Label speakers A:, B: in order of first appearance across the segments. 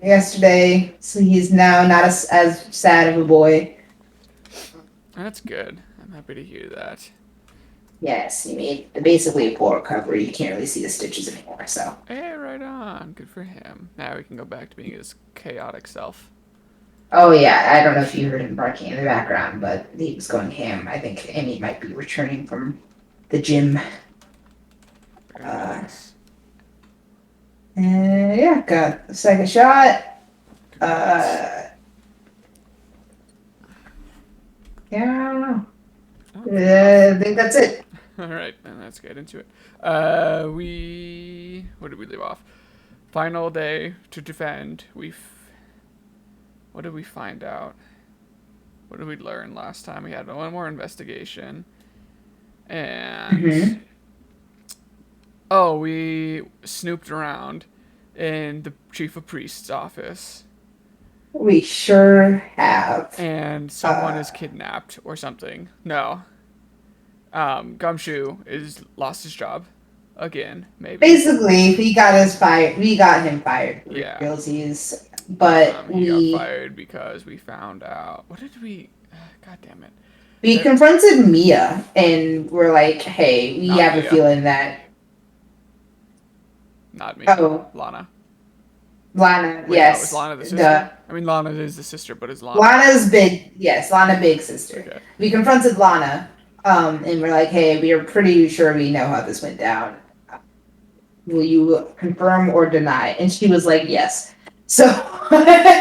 A: yesterday, so he's now not as sad of a boy.
B: That's good. I'm happy to hear that.
A: Yes, he made basically a full recovery. You can't really see the stitches anymore. So,
B: Hey, right on. Good for him. Now he can go back to being his chaotic self.
A: oh yeah, I don't know if you heard him barking in the background, but he was going ham. I think Amy might be returning from the gym.
B: Very
A: Uh,
B: nice.
A: and yeah, got the second shot. Uh, yeah, I don't know.
B: Oh, fair enough.
A: I think that's it.
B: All right, then let's get into it. Where did we leave off? Final day to defend. What did we find out? What did we learn last time? We had one more investigation, and
A: Hmm.
B: we snooped around in the chief of priest's office,
A: We sure have.
B: and someone
A: Uh,
B: is kidnapped or something. No, Gumshoe is lost his job again. Maybe.
A: Basically, we got us fired. We got him fired for
B: Yeah.
A: realsies, but
B: He got
A: we
B: fired because we found out. What did we? God damn it!
A: we
B: There,
A: confronted Mia and we're like, "Hey, we
B: not
A: have a
B: Mia,
A: feeling that
B: not Mia,
A: oh,
B: Lana.
A: Lana,
B: Wait, no, is
A: yes,
B: Lana the
A: the
B: sister? I mean, Lana is the sister, but is Lana?
A: Lana's big, yes, Lana big sister.
B: Okay.
A: We confronted Lana, and we're like, "Hey, we are pretty sure we know how this went down. Will you confirm or deny?" And she was like, "Yes." So,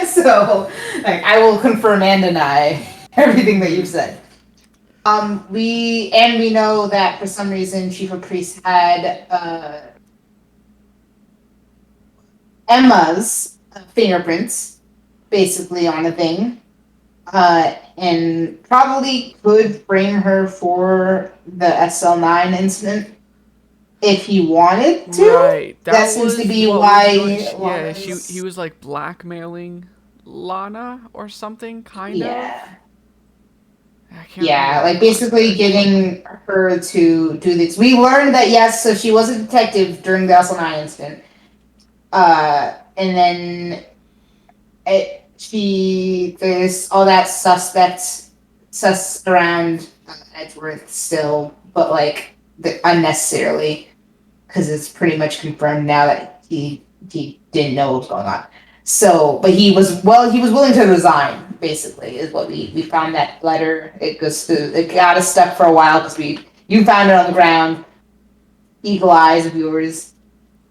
A: so like, I will confirm and deny everything that you've said. We know that for some reason Chief of Priests had Emma's fingerprints basically on a thing, and probably could frame her for the SL9 incident if he wanted to.
B: Right.
A: That
B: That
A: seems to
B: was
A: be
B: what was going.
A: why
B: Yeah, he
A: Lana's.
B: was like blackmailing Lana or something, kind of.
A: Yeah.
B: I can't remember
A: Yeah,
B: the
A: like basically
B: context.
A: getting her to do this. We learned that yes, so she was a detective during the SL9 incident. And then there's all that sus around Edgeworth still, but like unnecessarily because it's pretty much confirmed now that he didn't know what was going on. So, but he was willing to resign. Basically, is what we found that letter. It got us stuck for a while because you found it on the ground. Eagle eyes of yours.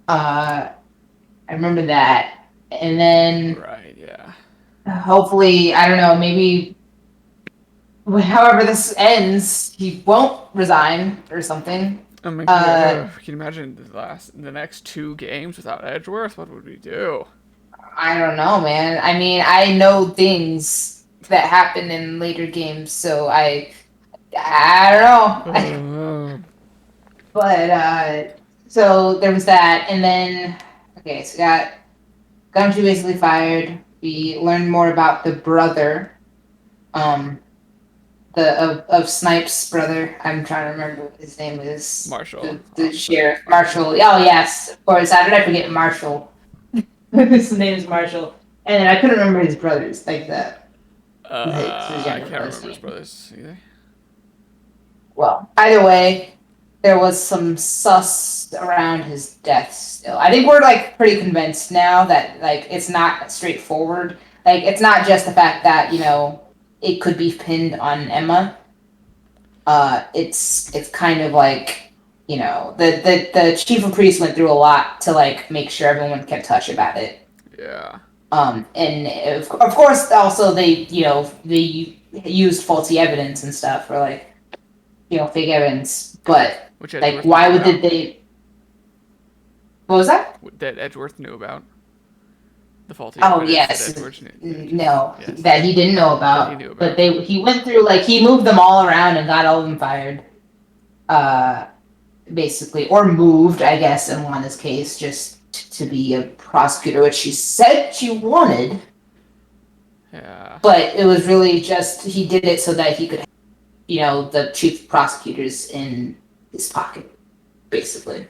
A: Uh, I remember that, and then
B: Right. Yeah.
A: hopefully I don't know maybe however this ends he won't resign or something.
B: I mean,
A: Uh,
B: can you imagine the next two games without Edgeworth? What would we do?
A: I don't know, man. I mean, I know things that happen in later games, so I don't know.
B: Uh,
A: But so there was that, and then okay, so we got Gumshoe basically fired. We learned more about the brother, um, the of Snipes' brother. I'm trying to remember what his name is.
B: Marshall,
A: The
B: obviously.
A: sheriff, Marshall. Oh yes, of course. How did I forget Marshall? His name is Marshall, and then I couldn't remember his brothers like that. His
B: I
A: younger
B: can't
A: brother's
B: remember his
A: name.
B: brothers either.
A: Well, either way, there was some sus around his death still. I think we're like pretty convinced now that like it's not straightforward. Like it's not just the fact that, it could be pinned on Emma. It's kind of like, the chief of police went through a lot to like make sure everyone kept touch about it.
B: Yeah.
A: And of course also they used faulty evidence and stuff for like fake evidence. But
B: Which
A: like,
B: Edgeworth knew
A: why would
B: about.
A: they? What was that?
B: That Edgeworth knew about. The faulty
A: Oh
B: evidence that
A: yes,
B: Edgeworth knew.
A: no,
B: Yes.
A: that he didn't know
B: That he
A: about.
B: knew
A: But
B: about.
A: he went through like he moved them all around and got all of them fired. Uh, Basically, or moved, I guess, in Lana's case, just to be a prosecutor, which she said she wanted.
B: Yeah.
A: But it was really just he did it so that he could, the chief prosecutors in his pocket, basically.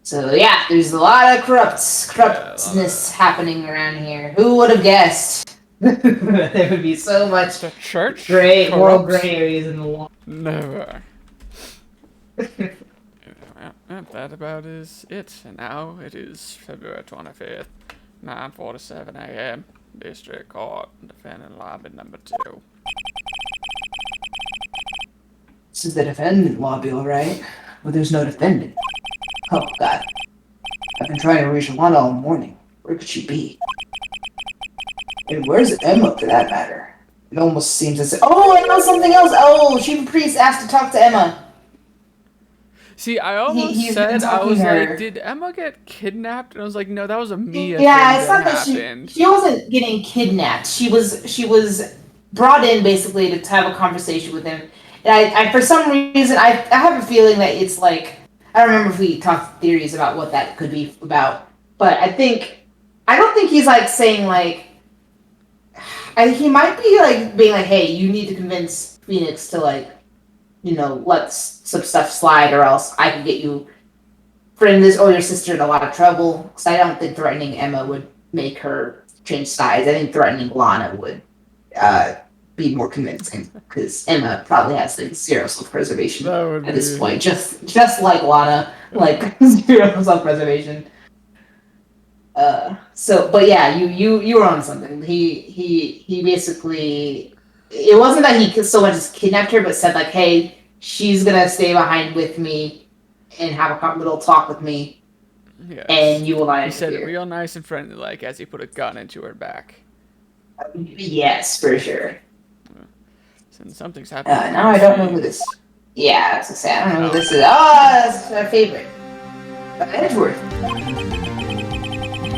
A: So yeah, there's a lot of
B: Yeah, a lot
A: corruptness
B: of
A: happening around here. Who would have guessed? There would be so much
B: the church
A: gray moral
B: corrupts.
A: gray areas in the law.
B: Never. Yeah, that about is it. And now it is February 25th, 9:47 a.m. District Court, defendant lobby number 2.
A: This is the defendant lobby, all right? But there's no defendant. Oh God, I've been trying to reach Lana all morning. Where could she be? And where's Emma, for that matter? It almost seems as if... Oh, I know something else! Oh, Chief Priest asked to talk to Emma.
B: See, I almost
A: He's been
B: said, I
A: talking
B: was
A: to
B: like,
A: her.
B: did Emma get kidnapped? And I was like, no, that was a Mia
A: Yeah,
B: thing
A: it's
B: that
A: not that
B: happened.
A: she wasn't getting kidnapped. She was brought in basically to have a conversation with him. And I for some reason I have a feeling that it's like I don't remember if we talked theories about what that could be about, but I don't think he's like saying like he might be like being like, hey, you need to convince Phoenix to like let some stuff slide, or else I can get you friend this older sister in a lot of trouble. Because I don't think threatening Emma would make her change sides. I think threatening Lana would uh, be more convincing. Because Emma probably has like zero self-preservation
B: That would
A: at this
B: be.
A: point, just like Lana, like zero self-preservation. But yeah, you were on something. He basically, it wasn't that he so much as kidnapped her, but said like, hey, she's gonna stay behind with me and have a little talk with me,
B: Yes.
A: and you will not
B: He said it
A: interfere.
B: real nice and friendly, like as he put a gun into her back.
A: Yes, for sure.
B: Since something's happened with
A: Now
B: Queen
A: I don't know who this.
B: Fiends.
A: Yeah, I was gonna say I don't know who
B: Oh,
A: this is. Oh, that's our favorite, Edgeworth.
B: pretty.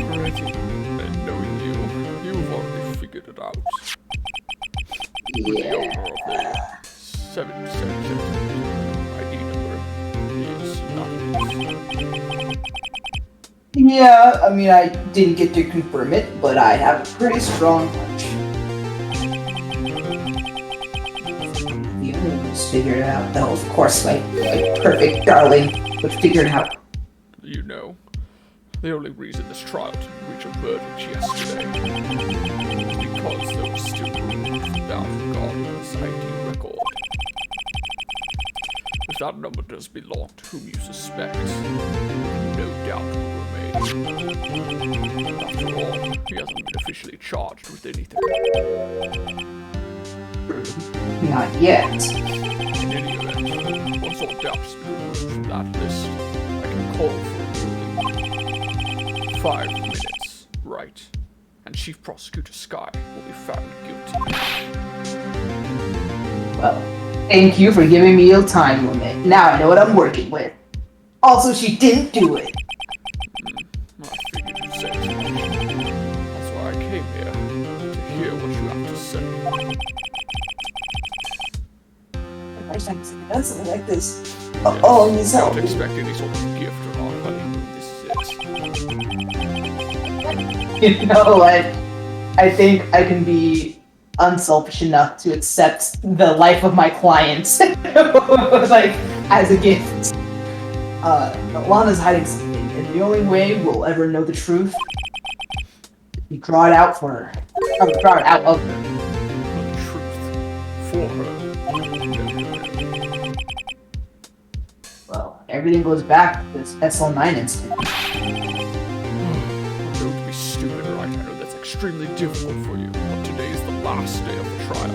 B: And knowing you've already figured it out. With the owner of the
A: Yeah.
B: 777 ID number is not his.
A: Yeah, I mean, I didn't get to confirm it, but I have a pretty strong hunch. The other ones figured it out, though, of course, my perfect darling would figure it out.
B: You know, the only reason this trial didn't reach a verdict yesterday is because there was still room for doubt regarding this ID record. If that number does belong to whom you suspect, no doubt will remain. After all, he hasn't been officially charged with anything.
A: Not yet.
B: In any event, once all doubts have been removed from that list, I can call for a ruling. 5 minutes, right? And Chief Prosecutor Sky will be found guilty.
A: Well, thank you for giving me a time limit. Now I know what I'm working with. Also, she didn't do it.
B: I figured you'd say as much. That's why I came here, to hear what you have to say.
A: The first time someone does something like this,
B: Yes,
A: all needs help.
B: don't expect any sort of gift or our honeymoon. This is it.
A: You know what? I think I can be unselfish enough to accept the life of my clients like as a gift. Lana's hiding something, and the only way we'll ever know the truth is we draw it out for her. Draw it out of her.
B: The truth for her.
A: Well, everything goes back to this SL9 incident.
B: I'm going to be stupid, right? I know that's extremely difficult for you, but today is the last day of the trial.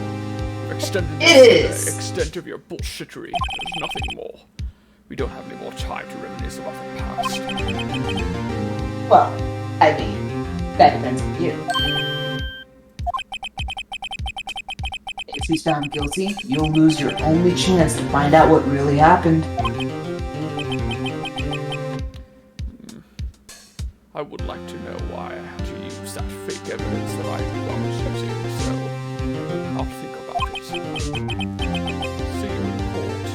B: You've extended this to the extent of your bullshittery. There's nothing more. We don't have any more time to reminisce about the past.
A: Well, I mean, that depends on you. If he's found guilty, you'll lose your only chance to find out what really happened.
B: I would like to know why I had to use that fake evidence that I knew I was using, so I'll think about it. See you in court.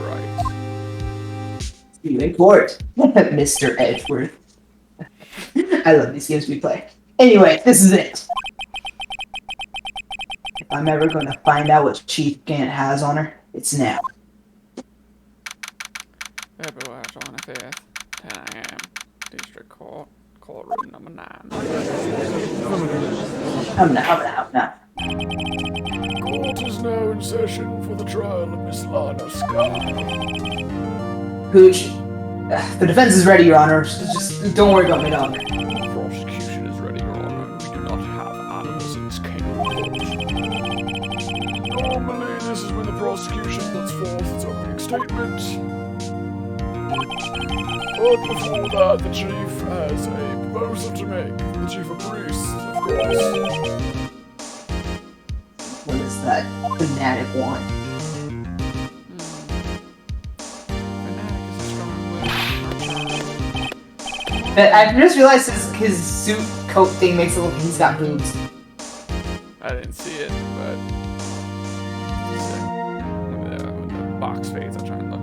B: Right.
A: See you in court, Mr. Edgeworth. I love these games we play. Anyway, this is it. If I'm ever going to find out what Chief Gant has on her, it's now.
B: February 25th, 10 a.m. District Court, courtroom number 9. Court is now in session for the trial of Miss Lana Sky.
A: Hooch, the defense is ready, Your Honor. Just don't worry about me, dog.
B: The prosecution is ready, Your Honor. We do not have animals in this kangaroo court. Normally, this is when the prosecution puts forth its opening statement. But before that, the chief has a proposal to make. The chief of police, of course.
A: What is that fanatic want?
B: Fanatic is a strong word.
A: I just realized his suit coat thing makes it look like he's got boobs.
B: I didn't see it, but when the box fades, I'll try and look.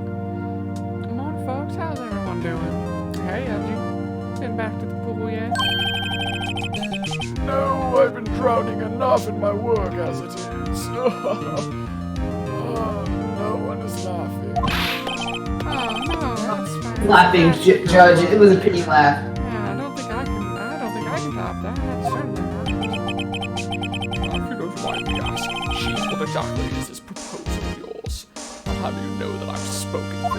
B: Come on, folks, how's everyone doing? Hey, have you been back to the pool yet? No, I've been drowning enough in my work as it is. No one is laughing. Oh no, that's fine.
A: Laughing, Judge. It was a pity laugh.
B: Yeah, I don't think I can top that. Certainly not. If you don't mind me asking, Chief, what exactly is this proposal of yours? And how do you know that I've spoken for?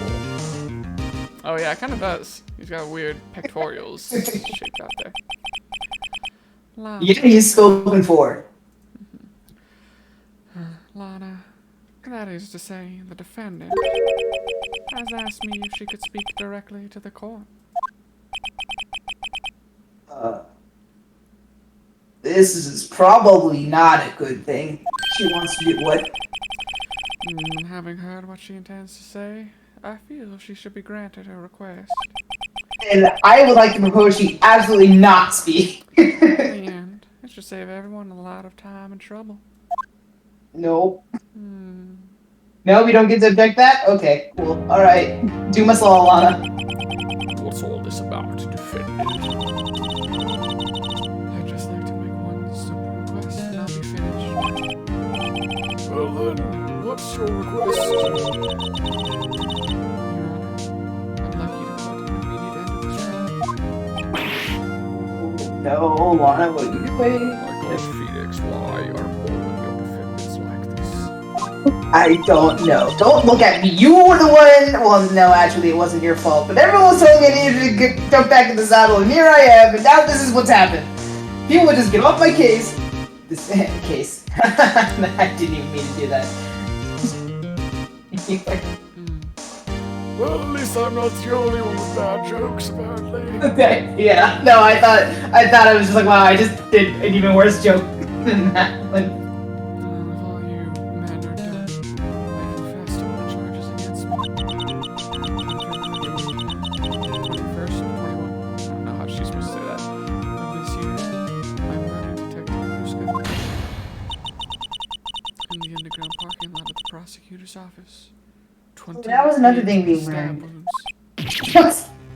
B: Oh yeah, it kind of does. He's got weird pectorials shaped out there. Lana.
A: Yeah, he's spoken for.
B: Lana, that is to say, the defendant has asked me if she could speak directly to the court.
A: This is probably not a good thing. She wants to do what?
B: Having heard what she intends to say, I feel she should be granted her request.
A: And I would like to propose she absolutely not speak.
B: In the end, it should save everyone a lot of time and trouble.
A: Nope. No, we don't get to object that? Okay, cool. Alright. Do my law, Lana.
B: What's all this about, defendant? I'd just like to make one simple request and I'll be finished. Well then, what's your request? Your Honor, I'd like you to put an immediate end to this trial.
A: No, Lana, what are you doing?
B: My God, Phoenix, why are all of your defendants like this?
A: I don't know. Don't look at me. You were the one. Well, no, actually, it wasn't your fault. But everyone was telling me I needed to jump back in the saddle, and here I am, and now this is what's happened. People would just get off my case. This case. I didn't even mean to do that.
B: Well, at least I'm not the only one with bad jokes, apparently.
A: Okay. Yeah. No, I thought I was just like, wow, I just did an even worse joke than that one.
B: If all you men are done, I confess to all charges against me. 21st, 21. I don't know how she's supposed to say that. Of this year, I murdered Detective Kruska in the underground parking lot of the prosecutor's office.
A: That was another thing we
B: stab
A: learned.
B: wounds.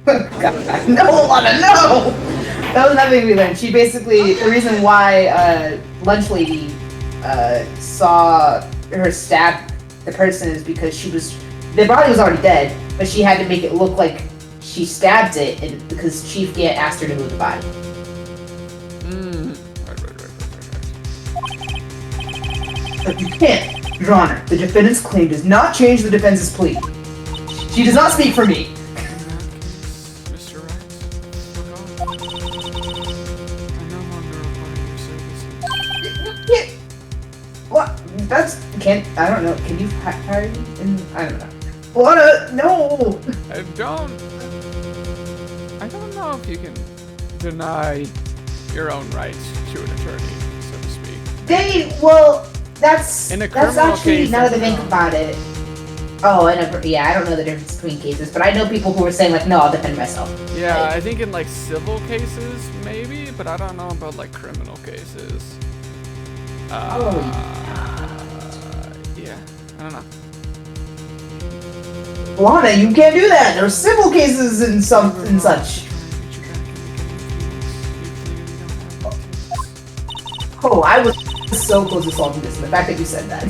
A: God, no, Lana, no! That was another thing we learned. She basically, the reason why Lunch Lady saw her stab the person is because the body was already dead, but she had to make it look like she stabbed it because Chief Gant asked her to move the body.
B: Right.
A: But you can't, Your Honor. The defendant's claim does not change the defense's plea. She does not speak for me.
B: In that case, Mr. Wright, look on. I no longer require your services.
A: Yeah. What? I don't know. Can you hire me? I don't know. Lana, no!
B: I don't know if you can deny your own rights to an attorney, so to speak.
A: That's
B: In a criminal
A: actually,
B: case,
A: now that I
B: that's
A: think about it. Oh, I don't know the difference between cases, but I know people who are saying like, no, I'll defend myself.
B: Yeah,
A: Like,
B: I think in like civil cases, maybe, but I don't know about like criminal cases. Yeah, I don't know.
A: Lana, you can't do that. There's civil cases and such. Oh, I was so close to solving this. The fact that you said that.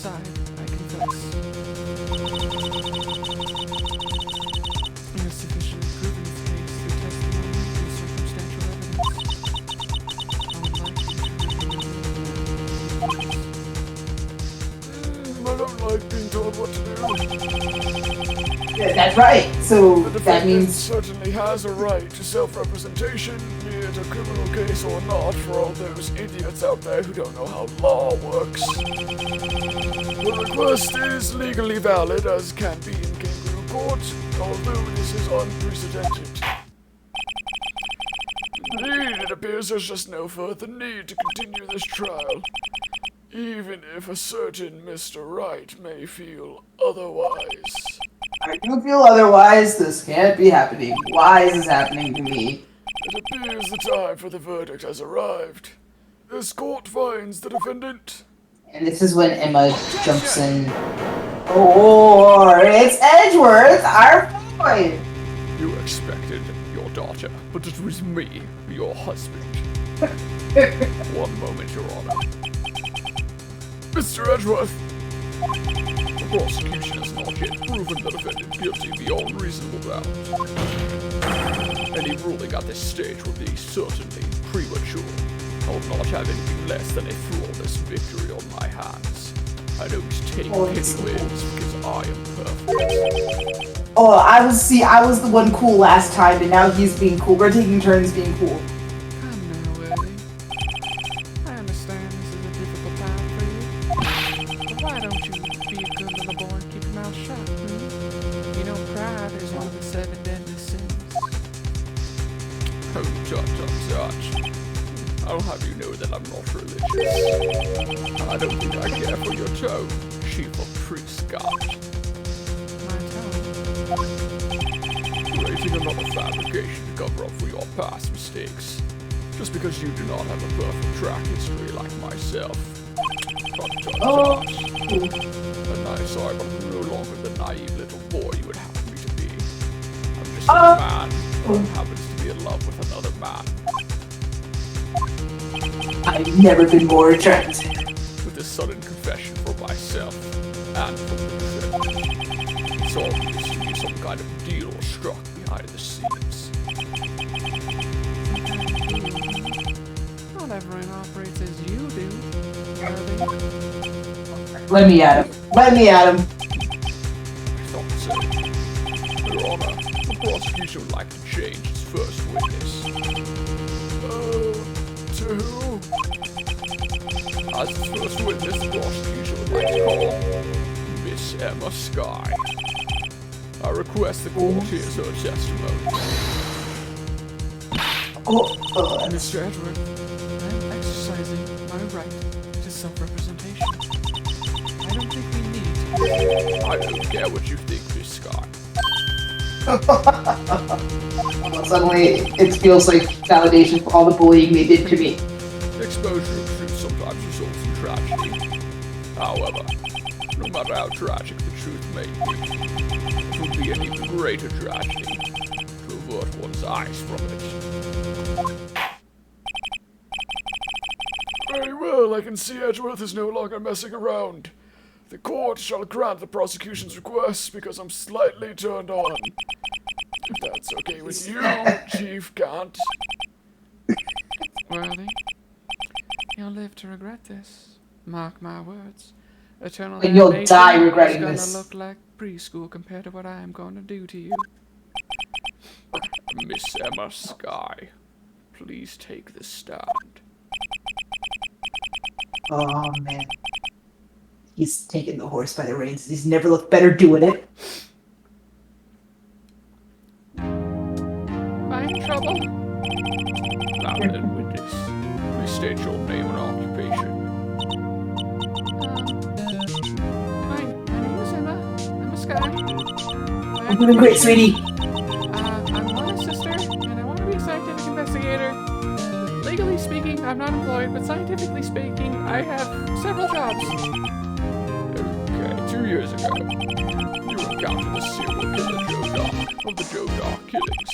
B: side, I confess. He has sufficiently proven his case through testimony and circumstantial evidence. I would like you to
C: I don't like being told what to do.
A: Yeah, that's right. So
C: The
A: that
C: defendant
A: means
C: certainly has a right to self-representation, be it a criminal case or not, for all those idiots out there who don't know how law works. The request is legally valid, as can be in kangaroo court, although this is unprecedented. Indeed, it appears there's just no further need to continue this trial, even if a certain Mr. Wright may feel otherwise.
A: I do feel otherwise. This can't be happening. Why is this happening to me?
C: It appears the time for the verdict has arrived. This court finds the defendant.
A: And this is when Emma jumps in. Or it's Edgeworth, our boy.
B: You expected your daughter, but it was me, your husband. One moment, Your Honor.
C: Mr. Edgeworth,
B: The prosecution has not yet proven the defendant guilty beyond reasonable doubt. Any ruling at this stage would be certainly premature. I will not have anything less than a flawless victory on my hands. I don't take any wins because I am perfect.
A: Oh, I was the one cool last time, and now he's being cool. We're taking turns being cool.
B: Come now, Ellie. I understand this is a difficult time for you. But why don't you be a good little boy and keep your mouth shut, You know pride is one of the 7 deadly sins. Oh, touch. I'll have you know that I'm not religious. I don't think I care for your toe, chief of priests God. My toe? Creating another fabrication to cover up for your past mistakes. Just because you do not have a perfect track history like myself. Touch. And I'm sorry, but I'm no longer the naive little boy you would have me to be. I'm just a man who happens to be in love with another man.
A: I've never been more attracted.
B: With a sudden confession for myself and from the defendant. It's obvious to be some kind of deal struck behind the scenes. Not everyone operates as you do, Ellie.
A: Let me at him.
B: I thought so. Your Honor, the prosecution would like to change its first witness.
C: to who?
B: As its first witness, the prosecution would like to call Miss Emma Skye. I request the court hears her testimony. Mr. Edward, I am exercising my right to self-representation. I don't think we need to... I don't care what you think, Miss Skye.
A: Suddenly, it feels like validation for all the bullying they did to me.
B: Exposure of truth sometimes results in tragedy. However, no matter how tragic the truth may be, it would be an even greater tragedy to avert one's eyes from it.
C: Very well, I can see Edgeworth is no longer messing around. The court shall grant the prosecution's request because I'm slightly turned on. If that's okay with you, Chief Gant.
B: Worthy, you'll live to regret this. Mark my words. Eternal
A: And you'll
B: damnation
A: die regretting
B: is
A: this.
B: gonna look like preschool compared to what I am going to do to you. Miss Emma Skye, please take the stand.
A: Oh man. He's taking the horse by the reins. He's never looked better doing it.
B: Am I in trouble? Now then, witness. Please state your name and occupation. My name is Emma. I'm a Skye.
A: I'm doing great, sweetie.
B: I'm not a sister, and I want to be a scientific investigator. Legally speaking, I'm not employed, but scientifically speaking, I have several jobs.
C: Okay, 2 years ago, you encountered the serial killer Joe Dock of the Joe Dock killings.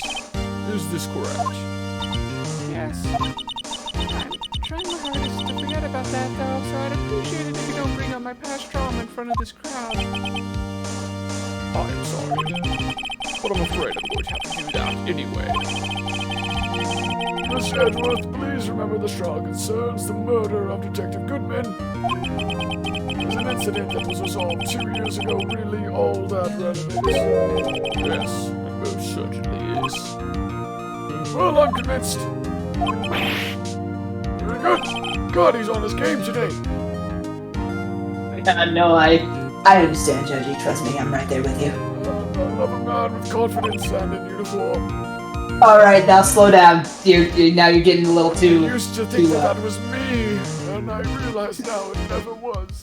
C: Is this correct?
B: Yes. I'm trying my hardest to forget about about that, though, so I'd appreciate it if you don't bring up my past trauma in front of this crowd.
C: I am sorry, but I'm afraid I'm going to have to do that anyway. Mr. Edgeworth, please remember the trial concerns the murder of Detective Goodman. It was an incident that was resolved 2 years ago, really all that relevant.
B: Yes, it most certainly is.
C: Well, I'm convinced. Very good. God, he's on his game today.
A: No, I understand, Judgy. Trust me, I'm right there with you.
C: I love a man with confidence and in uniform.
A: Alright, now slow down. Now you're getting a little
C: I
A: too...
C: used to think that was me, and I realize now it never was.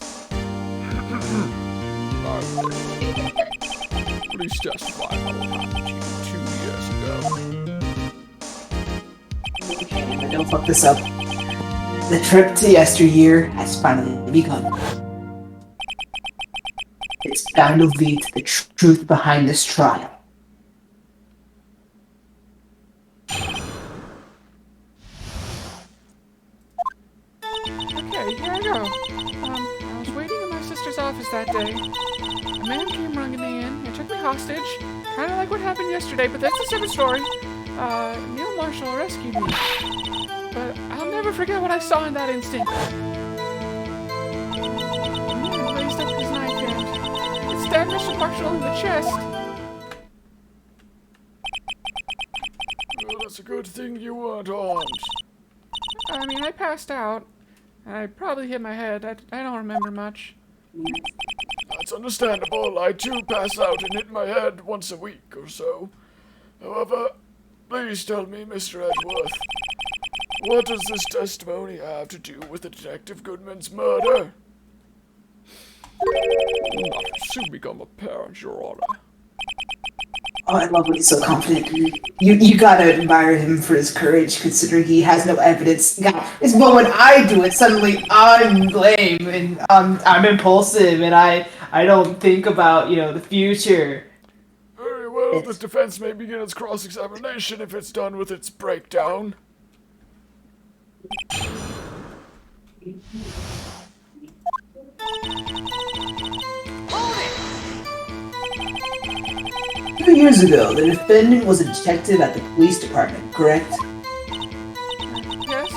B: Please testify about what happened to you 2 years ago.
A: Okay, but don't fuck this up. The trip to yesteryear has finally begun. It's time to lead to the truth behind this trial.
B: Okay, here I go. I was waiting in my sister's office that day. A man came running me in and took me hostage. Kind of like what happened yesterday, but that's a separate story. Neil Marshall rescued me. But I'll never forget what I saw in that instant. The man raised up his knife and stabbed Mr. Marshall in the chest.
C: Well, that's a good thing you weren't armed.
B: I mean, I passed out. I probably hit my head. I don't remember much.
C: That's understandable. I too pass out and hit my head once a week or so. However, please tell me, Mr. Edgeworth, what does this testimony have to do with Detective Goodman's murder?
B: Not soon become apparent, Your Honor.
A: Oh, I love when he's so confident. You gotta admire him for his courage, considering he has no evidence. God, but when I do it, suddenly I'm lame and I'm impulsive and I don't think about the future.
C: Very well, the defense may begin its cross-examination if it's done with its breakdown.
A: Two years ago, the defendant was a detective at the police department, correct?
B: Yes,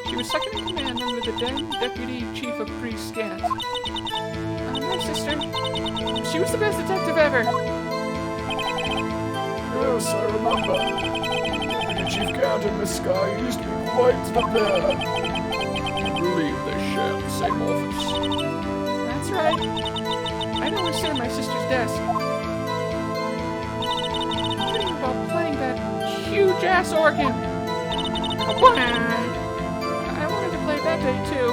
B: she was second in command under the then Deputy Chief of Police Gant. My sister, she was the best detective ever.
C: Yes, I remember. Deputy Chief Gant and Miss Sky used to be quite the pair.
B: I believe they share the same office. That's right. I'd always sit at my sister's desk. While playing that huge-ass organ. I wanted to play that day, too.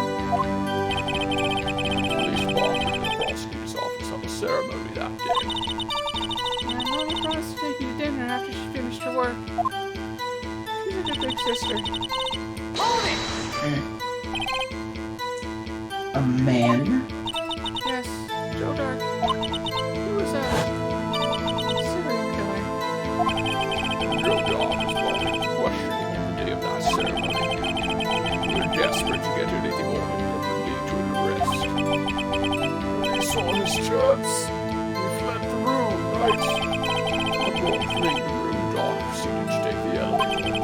C: Police department and the prosecutor's office have a ceremony that day.
B: My mom promised to take me to dinner after she finished her work. She's a good big sister.
A: A man?
B: Yes, Joe Dark. He was a serial killer.
C: Your job is probably questioning on the day of that ceremony. We're desperate to get anything on him that would lead to an arrest. When he saw his chance, he fled the room, right?
B: Upon fleeing the room, John proceeded to take the elevator.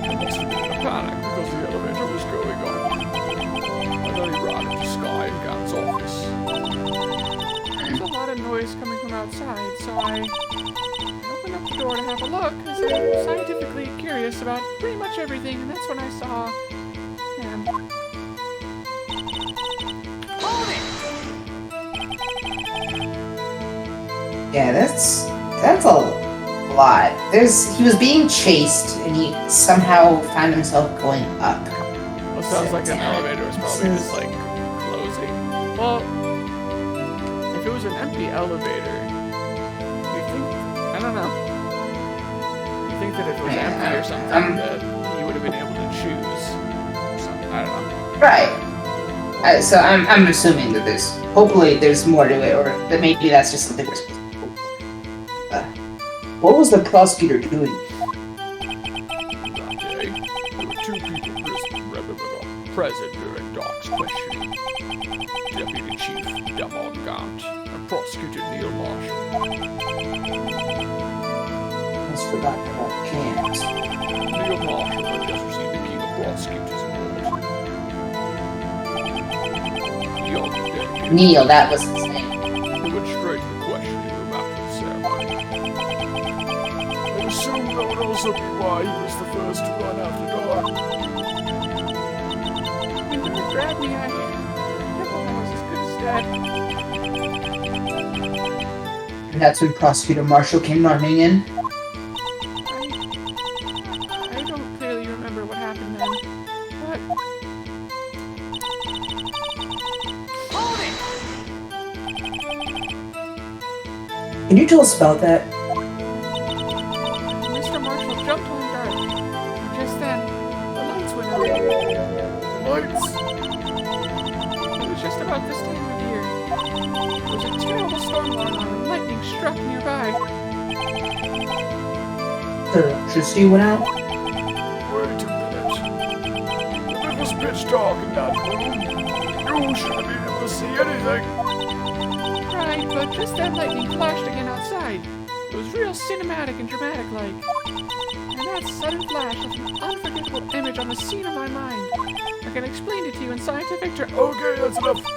B: He must have been in a panic because the elevator was going up. And then he ran into Sky and Gant's office. There was a lot of noise coming from outside, so I opened up the door to have a look, because I'm scientifically curious about pretty much everything, and that's when I saw him.
A: Yeah, that's a lot. He was being chased and he somehow found himself going up.
B: Well, sounds like an elevator was probably just like closing. Well, if it was an empty elevator, you think, I don't know. You think that if it was empty or something, that he would have been able to choose something, I don't know.
A: Right. So I'm assuming that hopefully there's more to it, or that maybe that's just something we're supposed to hope for. What was the prosecutor doing?
C: That day, there were two people present during Doc's
B: is questioning Deputy Chief Damon Gaunt and Prosecutor Neil Marshall.
A: Almost forgot about Kant.
B: Neil Marshall had just received the King of Prosecutors Award. Young and dedicated.
A: Neil, that was his name.
B: He went straight to the questioning room after the ceremony.
C: I assume that would also be why he was the first to run after dark.
B: When you grabbed me, I thought I was as good as dead.
A: And that's when Prosecutor Marshall came running in.
B: I don't clearly remember what happened then, but... Hold it!
A: Can you tell us about that?
B: Mr. Marshall jumped on guard, and just then, the lights went out.
C: Lights?
B: It was just about this time of year. There was a terrible storm going on, and lightning struck nearby.
A: The electricity went out?
C: Wait a minute. It was pitch dark in that room. You should have been able to see anything.
B: Right, but just then lightning flashed again outside. It was real cinematic and dramatic-like. And that sudden flash left an unforgettable image on the scene of my mind. I can explain it to you in scientific terms.
C: Okay, that's enough.
B: I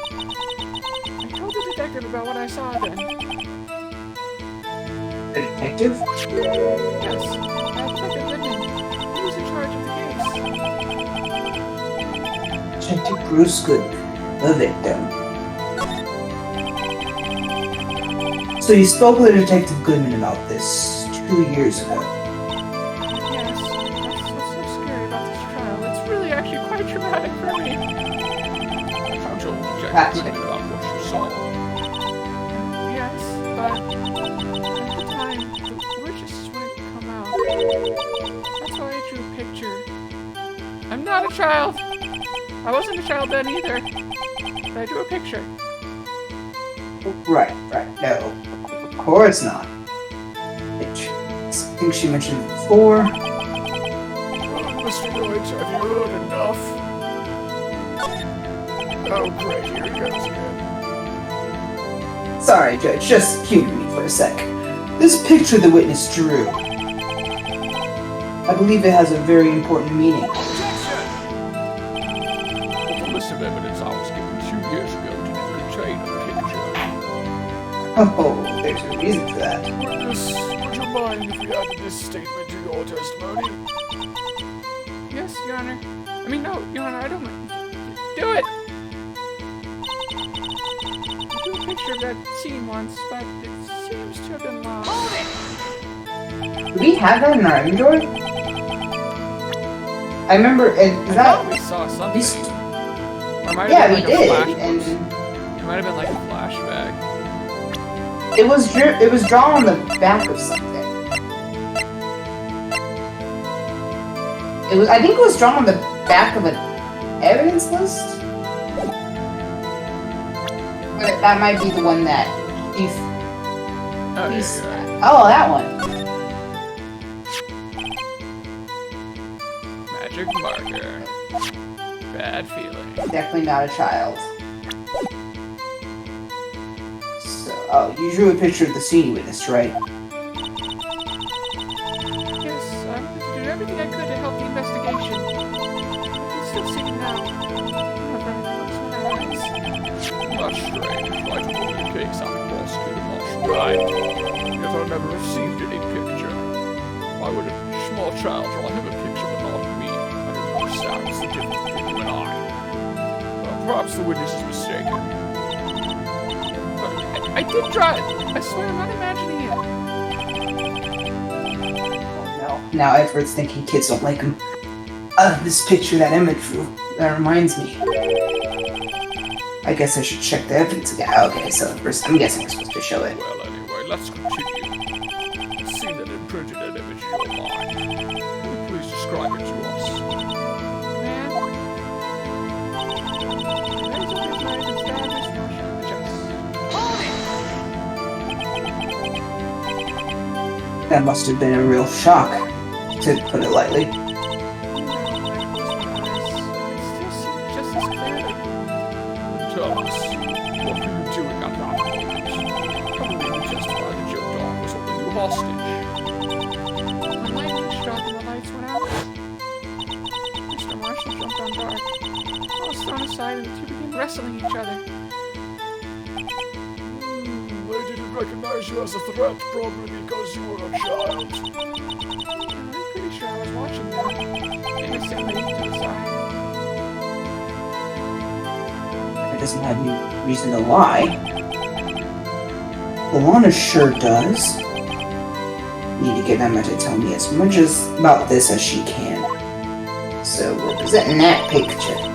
B: told the detective about what I saw then.
A: The detective?
B: Yes, Detective Goodman. He was in charge of the case.
A: Detective Bruce Goodman, the victim. So you spoke with Detective Goodman about this 2 years ago.
B: Yes, that's what's so scary about this trial. It's really actually quite traumatic for me.
C: I told
A: Gotcha.
C: Detective about what you saw.
B: Yes, but at the time, the witches wouldn't come out. That's why I drew a picture. I'm not a child! I wasn't a child then either. But I drew a picture.
A: Right, no. Of course not. Which I think she mentioned it before.
C: Oh, Mr. Wright, have you heard enough? Oh, great, here he goes again.
A: Sorry, Judge, just humor me for a sec. This picture the witness drew, I believe it has a very important meaning.
C: Well, the list of evidence I was given 2 years ago didn't contain a picture.
A: Oh, there's a reason for that.
C: Witness, would you mind if we added this statement to your testimony?
B: Yes, Your Honor. I mean, no, Your Honor, I don't mind. Do it! I drew a picture of that scene once, but it seems to have been lost.
A: Do we have that in our inventory? I remember, is
B: I
A: that...
B: thought we saw something.
A: These,
B: Or it might
A: yeah,
B: have
A: we
B: been like a
A: did,
B: flash.
A: and
B: It might have been like a flashback.
A: it was drawn on the back of something. I think it was drawn on the back of an evidence list? But that might be the one that you...
B: Oh,
A: you
B: yeah, you're right.
A: Oh, that one.
B: Magic marker. Bad feeling.
A: Definitely not a child. So, oh, you drew a picture of the scene you witnessed, right?
B: Yes, I wanted to do everything I could to help the investigation. I can still see it now. Whenever I close my eyes.
C: That's strange. Right before the case after Prosecutor Marshall died. Yet I never received any picture. Why would a small child draw him a picture but not me? I don't understand what's the difference between you and I. Perhaps the witness is mistaken.
B: But I did draw it! I swear I'm not imagining it.
A: Oh, no. Now Edward's thinking kids don't like him. This picture that Emma drew, that reminds me. I guess I should check the evidence again. Okay, so first, I'm guessing we're supposed to show it.
C: Well, anyway, let's continue. I've seen that imprinted an image in your mind. Will you please describe it to us?
B: Man. Raise up his knife and stab his mush in the chest.
A: That must have been a real shock, to put it lightly.
B: It still seems just as clearly.
C: tell us, what were you doing at that point? Probably to justify that your dog was holding you hostage.
B: The lightning struck and the lights went out. Mr. Marshall jumped on guard. I was thrown aside and the two began wrestling each other.
C: They didn't recognize you as a threat, probably because you were a child.
B: I'm pretty sure I was watching them. Innocently to the side.
D: That doesn't have any reason to lie. Alana sure does. Need to get Emma to tell me as much about this as she can.
A: So we're presenting that picture.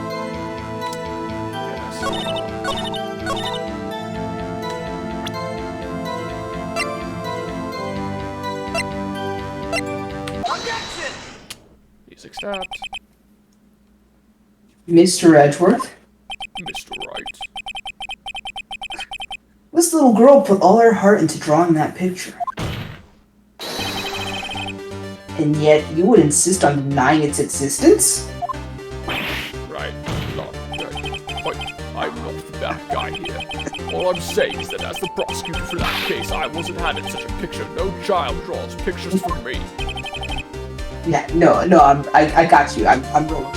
B: Music stopped.
D: Mr. Edgeworth,
C: Mr. Wright.
D: this little girl put all her heart into drawing that picture. And yet you would insist on denying its existence?
C: Right, not right. But I'm not the bad guy here. All I'm saying is that as the prosecutor for that case, I wasn't handed such a picture. No child draws pictures for me.
D: Yeah, no, I got you. I'm rolling.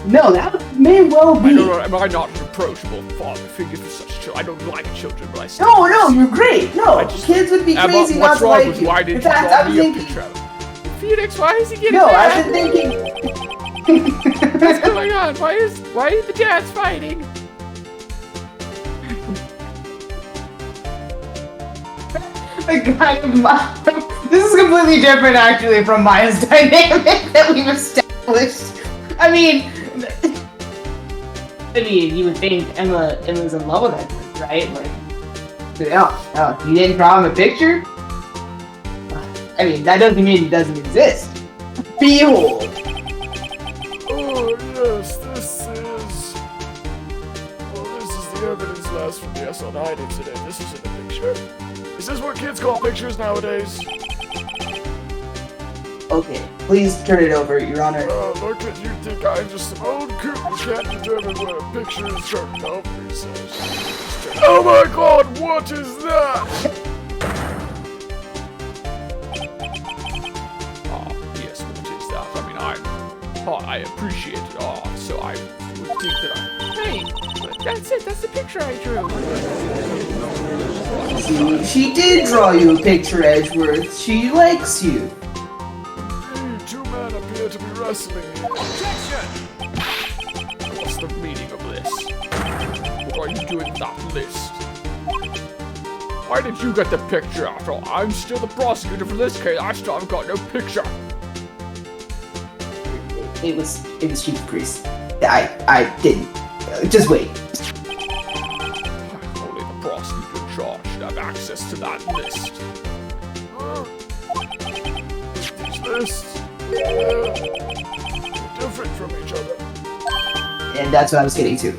D: No, that may well be.
C: I don't know, am I not an approachable father figure for such children? I don't like children, but I still...
D: No, you're great. No,
C: I just-
D: kids would be
C: Emma,
D: crazy not
C: what's
D: to
C: wrong
D: like
C: with
D: you.
C: why did
D: In
C: you
D: fact,
C: draw
D: I was
C: me a
D: thinking.
C: picture?
B: Phoenix, why is he getting
D: No,
B: mad?
D: I've been thinking.
B: What's going on? Why are the dads fighting?
A: The kind of this is completely different actually from Maya's dynamic that we've established. I mean, you would think Emma's in love with Edward, right? Like, oh, you didn't draw him a picture? I mean, that doesn't mean he doesn't exist. Behold!
C: Oh, yes, this is the evidence last from the SL9 incident. This isn't a picture. Is this what kids call pictures nowadays?
D: Okay, please turn it over, Your Honor.
C: Look at you think I'm just some old coot who can't determine what a picture is turned out, he says. Oh my god, what is that? Yes, what is that? I mean, I appreciate it. So I would think that
B: Hey, that's it. That's the picture I drew.
D: See, she did draw you a picture, Edgeworth. She likes you.
C: two men appear to be wrestling here. Objection! What's the meaning of this? What are you doing with that list? Why did you get the picture after all? I'm still the prosecutor for this case. I still haven't got no picture.
D: It was Chief Priest. I didn't. Just wait.
C: Only the prosecutor in charge should have access to that list. These lists, they're different from each other.
D: And that's what I was getting to.
C: It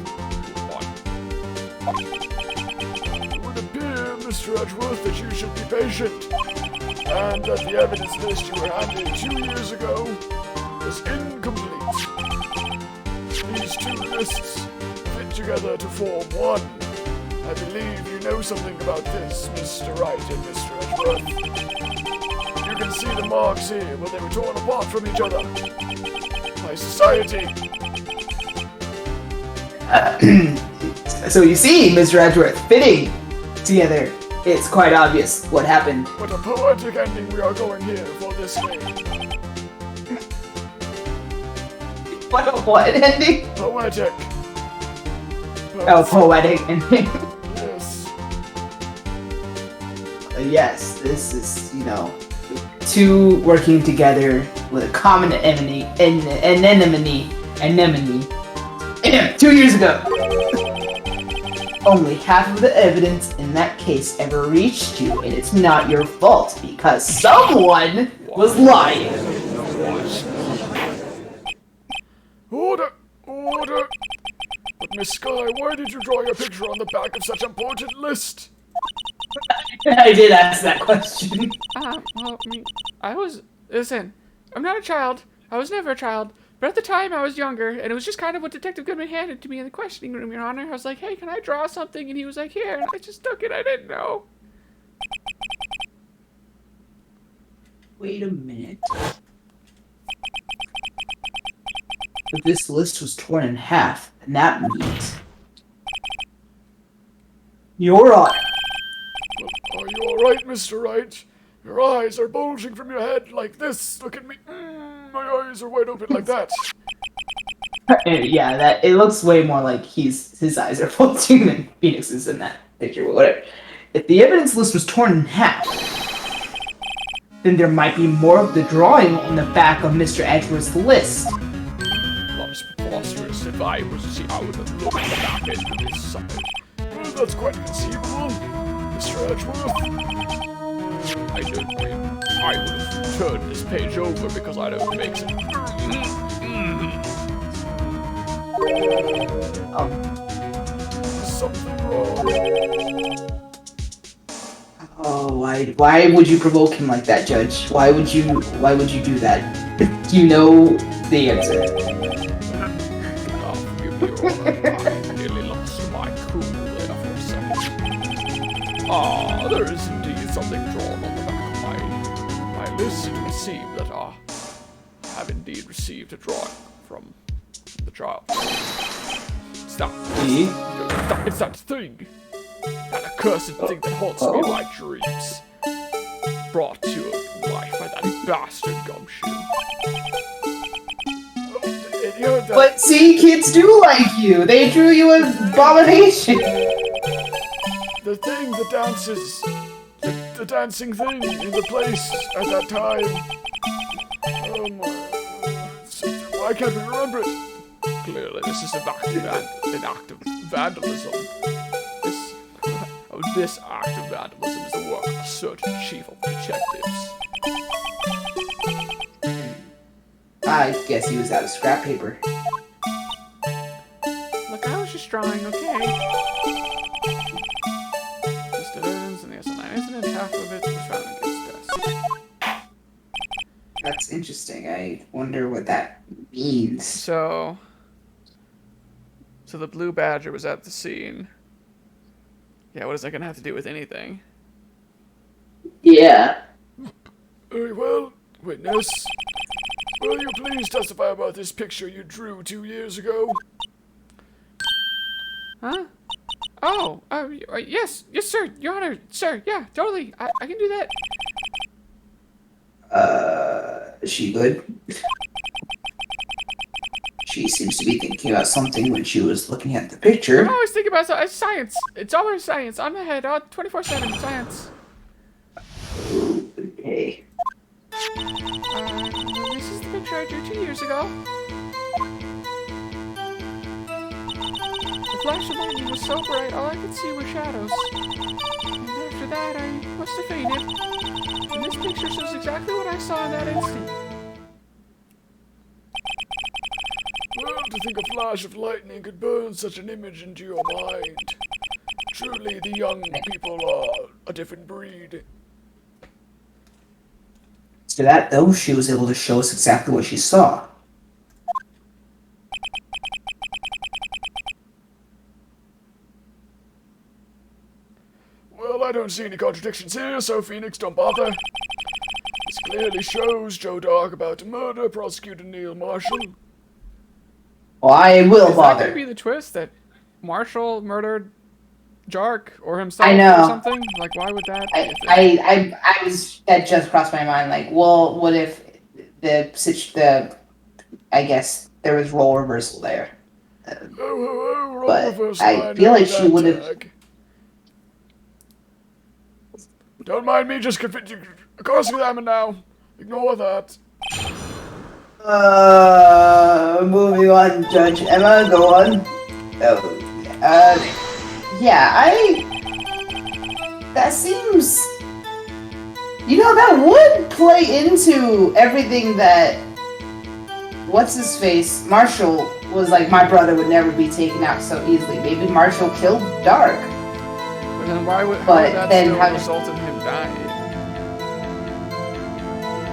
C: would appear, Mr. Edgeworth, that you should be patient, and that the evidence list you were handed 2 years ago was incomplete. These two lists fit together to form one. I believe you know something about this, Mr. Wright and Mr. Edgeworth. You can see the marks here where they were torn apart from each other by society.
D: So you see, Mr. Edgeworth, fitting together. It's quite obvious what happened.
C: What a poetic ending we are going here for this game.
A: What ending?
C: Poetic.
A: Oh, poetic ending.
C: Yes.
A: Yes, this is, two working together with a common enemy, anemone, 2 years ago. Only half of the evidence in that case ever reached you, and it's not your fault because someone was lying.
C: Order! Order! But Miss Sky, why did you draw your picture on the back of such an important list?
A: I did ask that question.
B: Listen, I'm not a child. I was never a child. But at the time, I was younger, and it was just kind of what Detective Goodman handed to me in the questioning room, Your Honor. I was like, hey, can I draw something? And he was like, here. And I just took it. I didn't know.
D: Wait a minute. If this list was torn in half, and that means... Your Honor.
C: Are you alright, Mr. Wright? Your eyes are bulging from your head like this. Look at me. My eyes are wide open like that.
D: Yeah, that it looks way more like his eyes are bulging than Phoenix's in that picture, but whatever. If the evidence list was torn in half, then there might be more of the drawing on the back of Mr. Edgeworth's list.
C: That's preposterous. If I was to see, I would have looked at the back end of this side. Well, that's quite conceivable, Mr. Edgeworth.
B: I don't think I would have turned this page over because I don't make some...
C: Something wrong.
D: Oh, why would you provoke him like that, Judge? Why would you do that? You know the answer.
B: Oh, I nearly lost my cool there for a second. Ah, there is indeed something drawn on the back of my list. It would seem that I have indeed received a drawing from the child. Stop. Stop. It's that thing. That accursed thing that haunts me in my dreams. Brought to life by that bastard Gumshoe.
D: But see, kids do like you. They drew you an abomination.
C: The thing that dances. The dancing thing in the place at that time. Why can't we remember it?
B: Clearly, this is an act of vandalism. This act of vandalism is the work of a certain chief of detectives.
D: I guess he was out of scrap paper.
B: Look, I was just drawing, okay? Just evidence, and there's a 9 incident, half of it was found against us.
D: That's interesting. I wonder what that means.
B: So the blue badger was at the scene. Yeah, what is that gonna have to do with anything?
D: Yeah.
C: Very well, witness. Will you please testify about this picture you drew 2 years ago?
B: Huh? Oh, yes, sir, Your Honor, sir, yeah, totally, I can do that.
D: Is she good? She seems to be thinking about something when she was looking at the picture.
B: I'm always thinking about science. It's always science. I'm ahead, 24/7 science.
D: Okay.
B: This is the picture I drew 2 years ago. The flash of lightning was so bright, all I could see were shadows. And after that, I must have fainted. And this picture shows exactly what I saw in that instant.
C: Well, to think a flash of lightning could burn such an image into your mind. Truly, the young people are a different breed.
D: To that, though, she was able to show us exactly what she saw.
C: Well, I don't see any contradictions here, so Phoenix, don't bother. This clearly shows Joe Dog about to murder Prosecutor Neil Marshall.
D: Well, I will
B: Is that
D: bother.
B: gonna be the twist that Marshall murdered Jark or himself
A: I know.
B: or something? Like, why would that?
A: That just crossed my mind. Like, well, what if I guess there was role reversal there.
C: Role
A: But
C: reversal,
A: I
C: know
A: feel like she
C: that
A: would have.
C: tag. Don't mind me, just cross-examine now. Ignore that.
D: Moving on, Judge Emma, go on.
A: That seems. That would play into everything that. What's his face? Marshall was like, my brother would never be taken out so easily. Maybe Marshall killed Dark.
B: But then how would
A: But
B: that
A: then
B: still
A: how-
B: result in him dying?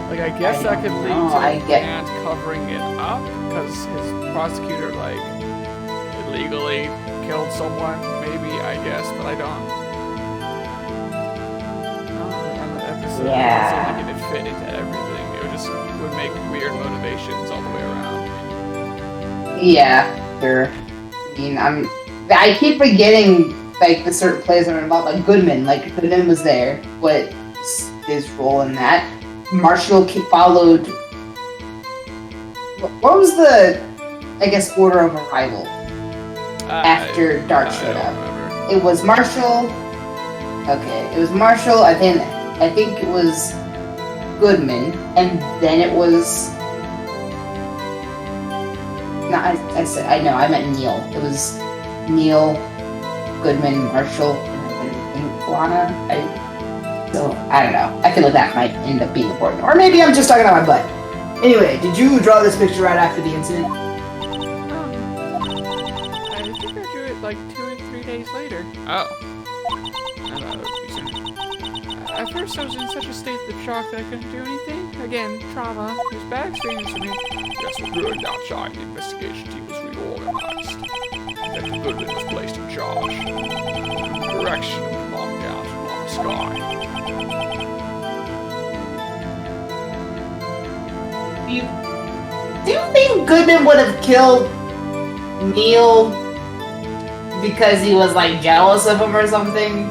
B: Like, I guess that could lead
A: know,
B: to
A: I
B: the
A: get-
B: plant covering it up, because his prosecutor like illegally killed someone, maybe, I guess, but I don't remember the episode.
A: Yeah.
B: It seemed like it fit into everything. It would make weird motivations all the way around.
A: Yeah, sure. I mean, I keep forgetting like the certain players that are involved, like Goodman. Like Goodman was there. What's his role in that? Marshall followed. What was the, I guess, order of arrival after Dark showed up? It was Marshall. Okay, it was Marshall. I think it was Goodman, and then it was. No, I meant Neil. It was Neil, Goodman, Marshall, and Lana. So I don't know. I feel like that might end up being important, or maybe I'm just talking out my butt. Anyway, did you draw this picture right after the incident?
B: I think I drew it like 2 or 3 days later. Oh. I thought it would be soon. At first I was in such a state of shock that I couldn't do anything. Again, trauma. It was a bad experience for me.
C: Yes, well, during that time, the investigation team was reorganized. Detective Goodman was placed in charge. The direction of commanding out along the sky.
A: Do you think Goodman would have killed Neil because he was like jealous of him or something?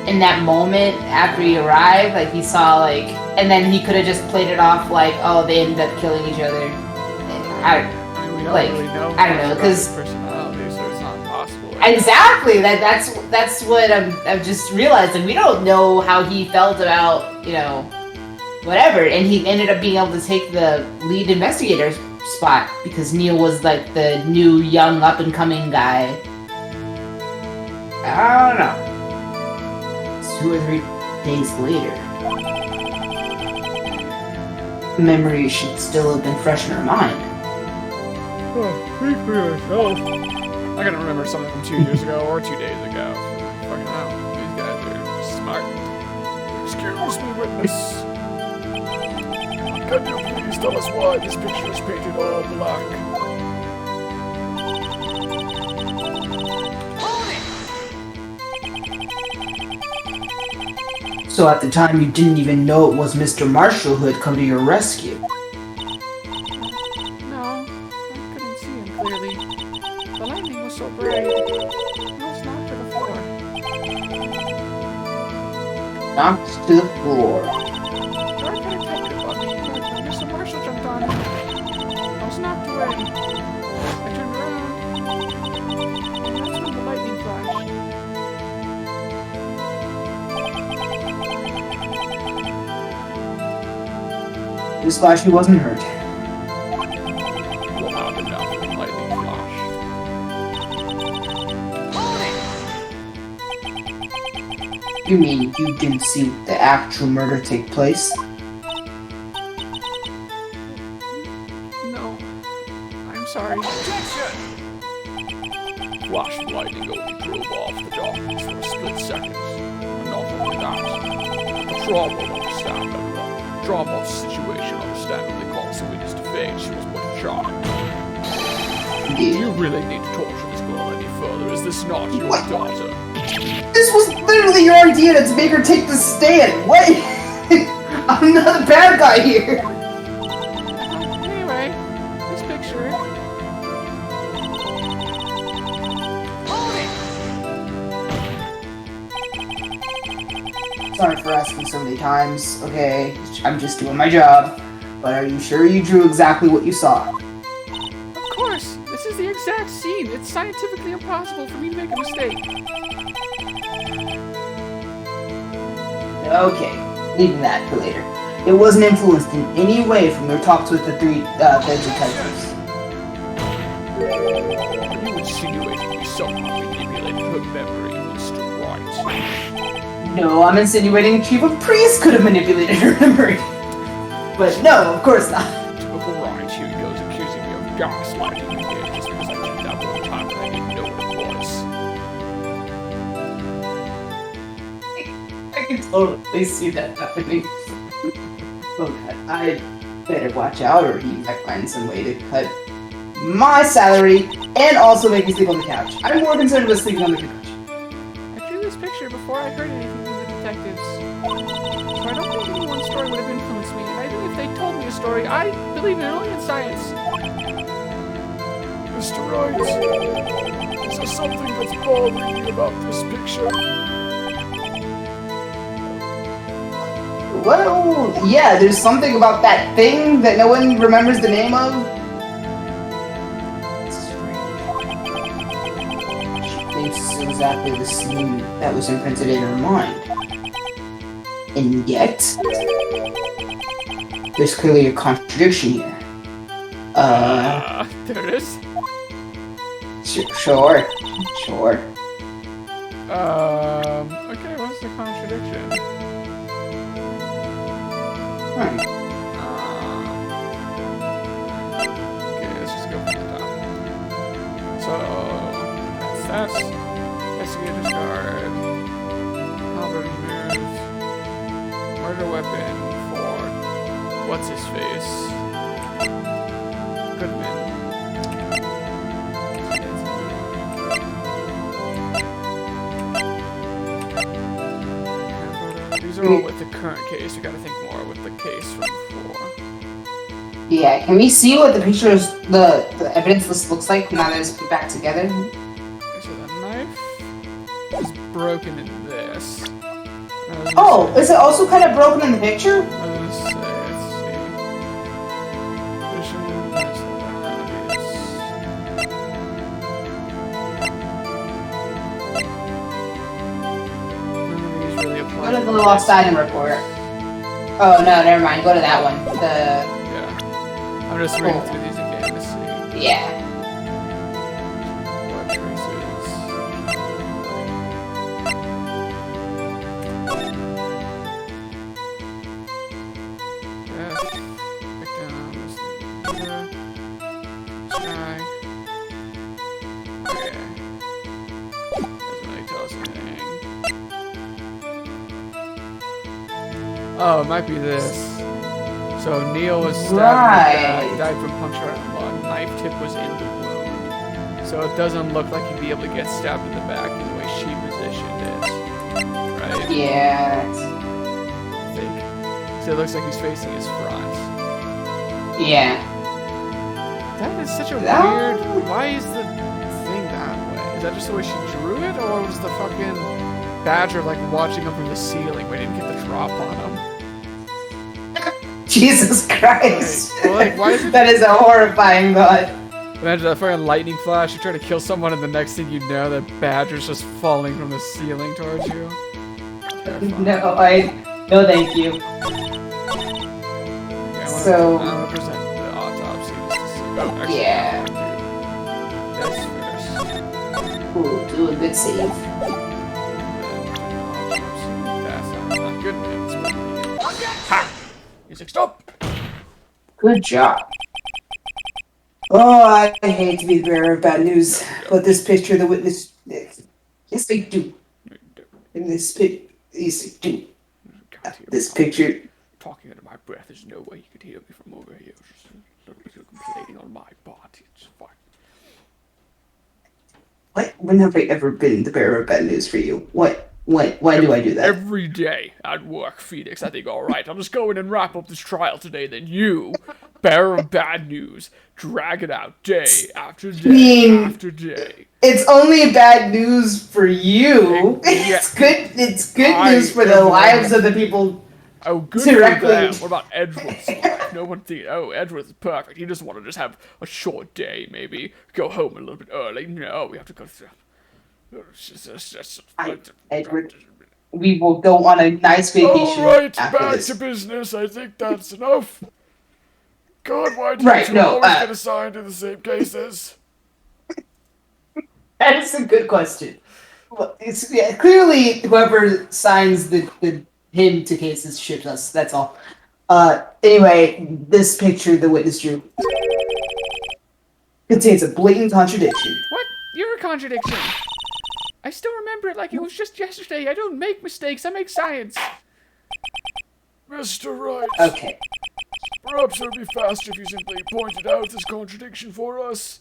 A: In that moment after he arrived, like he saw like, and then he could have just played it off like, oh, they ended up killing each other.
B: I mean, we don't
A: like,
B: really know.
A: I don't know, because
B: personality, so it's not possible.
A: Exactly. That's what I'm just realizing. We don't know how he felt about whatever, and he ended up being able to take the lead investigator's spot because Neil was like the new young up and coming guy. I don't know. 2 or 3 days later. Memories should still have been fresh in her mind.
C: Speak for yourself.
B: I can remember something from 2 years ago or 2 days ago. Fucking hell, these guys are smart.
C: Excuse me, witness. Can you please tell us why this picture is painted all black?
D: So at the time, you didn't even know it was Mr. Marshall who had come to your rescue.
B: No, I couldn't see him clearly. The lightning was so bright. I was knocked to the floor.
A: Knocked to the floor.
B: Dark had a tight grip on me, but when Mr. Marshall jumped on him, I was knocked away. I turned around, and that's when the lightning flashed.
D: Newsflash, he wasn't hurt.
C: What happened after the lightning flash?
A: You mean you didn't see the actual murder take place?
B: No, I'm sorry.
C: Flash of lightning only drove off the darkness for a split second. And not only that, the trauma will understand everyone. Trauma of the situation understandably calls the witness to face who was put in charge. Do you really need to torture this girl any further? Is this not your daughter?
D: This was literally your idea to make her take the stand. Wait, I'm not the bad guy here.
B: Anyway, this picture.
D: Sorry for asking so many times. Okay, I'm just doing my job. But are you sure you drew exactly what you saw?
B: Of course, this is the exact scene. It's scientifically impossible for me to make a mistake.
D: Okay, leaving that for later. It wasn't influenced in any way from your talks with the detectives.
C: Are you insinuating we somehow manipulated her memory, Mr. Wright?
D: No, I'm insinuating Chief of Priests could have manipulated her memory. But no, of course not.
C: Typical Wright, here he goes accusing me of gaslighting again just because I did that one time when I didn't know what it was.
D: I can totally see that happening. Oh god, I better watch out or he might find some way to cut my salary, and also make me sleep on the couch. I'm more concerned with sleeping on the couch.
B: I drew this picture before I heard anything from the detectives. So I don't think anyone's story would have influenced me, and I think if they told me a story, I believe in only in science.
C: Mr. Wright, is there something that's bothering you about this picture?
D: Well, yeah, there's something about that thing that no one remembers the name of. She thinks it's exactly the scene that was imprinted in her mind. And yet, there's clearly a contradiction here.
B: There it is.
D: Sure.
B: Okay, what's the contradiction?
D: Hmm.
B: Okay, let's just go from the top. So, that's investigator's card. Albert removed. Murder weapon for what's his face? Goodman. These are all with the current case. We gotta think more with the case from before.
D: Yeah, can we see what the pictures, the evidence list looks like now that it's put back together?
B: Okay, so the knife is broken in this.
D: Oh, is it also kind of broken in the picture?
B: Let's see. Vision, this,
D: Go to the lost item report. Oh no, never mind. Go to that one.
B: Yeah. I'm just reading through these again to see
D: Yeah.
B: what traces. Yeah. Victims. Sky. Okay. Doesn't really tell us anything. Oh, it might be this. So Neil was stabbed, died from puncture in the lung. Knife tip was in the wound. So it doesn't look like he'd be able to get stabbed in the back the way she positioned it. Right?
D: Yeah.
B: I think. So it looks like he's facing his front.
D: Yeah.
B: That is such a weird... Why is the thing that way? Is that just the way she drew it? Or was the fucking badger like watching him from the ceiling waiting to get the drop on him?
D: Jesus Christ.
B: Right. Well, like, why is it...
D: That is a horrifying thought.
B: Imagine that fucking lightning flash, you try to kill someone and the next thing you know, that badger's just falling from the ceiling towards you. Terrifying.
D: No, no thank you.
B: Okay, I
D: So-
B: wanna present the autopsy just to see. Oh, actually,
D: Yeah.
B: I wanna do this first.
D: Ooh, do a good save.
B: And then autopsy. That's not good news. Ha! Music stop!
D: Good job. Oh, I hate to be the bearer of bad news, but this picture, the witness, yes, they do. In this yes, they do. This picture.
B: Talking under my breath, there's no way you could hear me from over here. Just a little bit of complaining on my part. It's fine.
D: What? When have I ever been the bearer of bad news for you? What? Why do I do that?
B: Every day at work, Phoenix, I think, alright, I'll just go in and wrap up this trial today, then you, bearer of bad news, drag it out day after day after day.
D: It's only bad news for you. It's good. It's good news for the lives of the people.
B: Oh, good
D: directly.
B: for them. What about Edgeworth's life? No one thinks, oh, Edgeworth is perfect. He doesn't want to just have a short day, maybe. Go home a little bit early. No, we have to go through.
D: Edward, we will go on a nice vacation.
C: Alright,
D: after
C: back
D: this.
C: to business. I think that's enough. God, why do
D: Right,
C: you
D: no,
C: always get assigned to the same cases?
D: That is a good question. Well, it's clearly whoever signs the him to cases ships us. That's all. Anyway, this picture the witness drew contains a blatant contradiction.
B: What? You're a contradiction. I still remember it like it was just yesterday. I don't make mistakes. I make science.
C: Mr. Wright,
D: Okay.
C: Perhaps it would be faster if you simply pointed out this contradiction for us.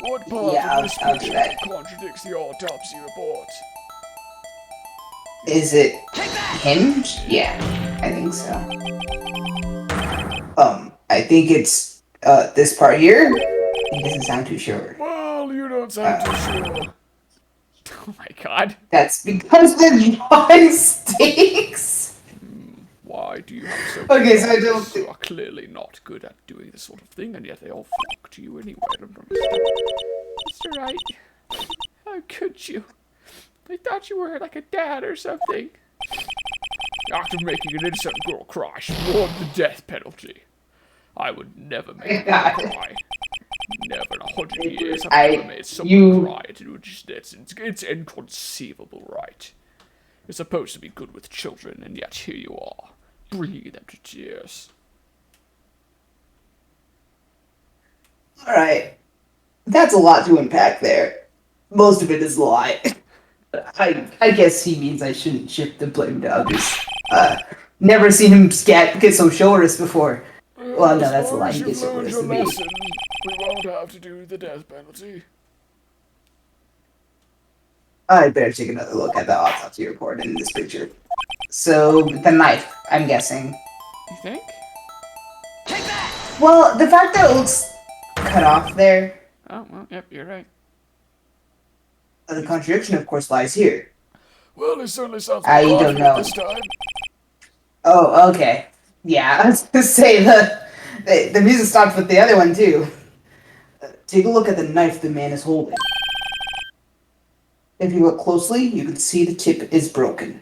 C: What part
A: Yeah,
C: of this
A: I'll do
C: picture
A: that.
C: contradicts the autopsy report?
A: Is it hinged? Yeah, I think so. I think it's this part here. He doesn't sound too sure.
C: Well, you don't sound too sure.
B: Oh my god.
A: That's because the drawing stinks.
B: Why do you have so
A: Okay, so I don't.
B: You are clearly not good at doing this sort of thing, and yet they all flock to you anyway. I don't understand. Mr. Wright, how could you? I thought you were like a dad or something.
C: The act of making an innocent girl cry should warrant the death penalty. I would never make a girl cry. Never in 100 years have I ever made someone cry. It's inconceivable, right? You're supposed to be good with children, and yet here you are, bringing them to tears.
A: Alright. That's a lot to unpack there. Most of it is a lie. I guess he means I shouldn't shift the blame to others. Never seen him get so chivalrous before. Well, no, that's a lie. He gets chivalrous to me.
C: We won't have to do the death penalty.
A: I'd better take another look at the autopsy report in this picture. So, the knife, I'm guessing.
B: You think?
A: Well, the fact that it looks cut off there,
B: Oh, well, yep, you're right.
A: the contradiction, of course, lies here.
C: Well, it certainly sounds
A: I
C: like
A: don't know.
C: this time.
A: Oh, okay. Yeah, I was gonna say the music stopped with the other one, too. Take a look at the knife the man is holding. If you look closely, you can see the tip is broken.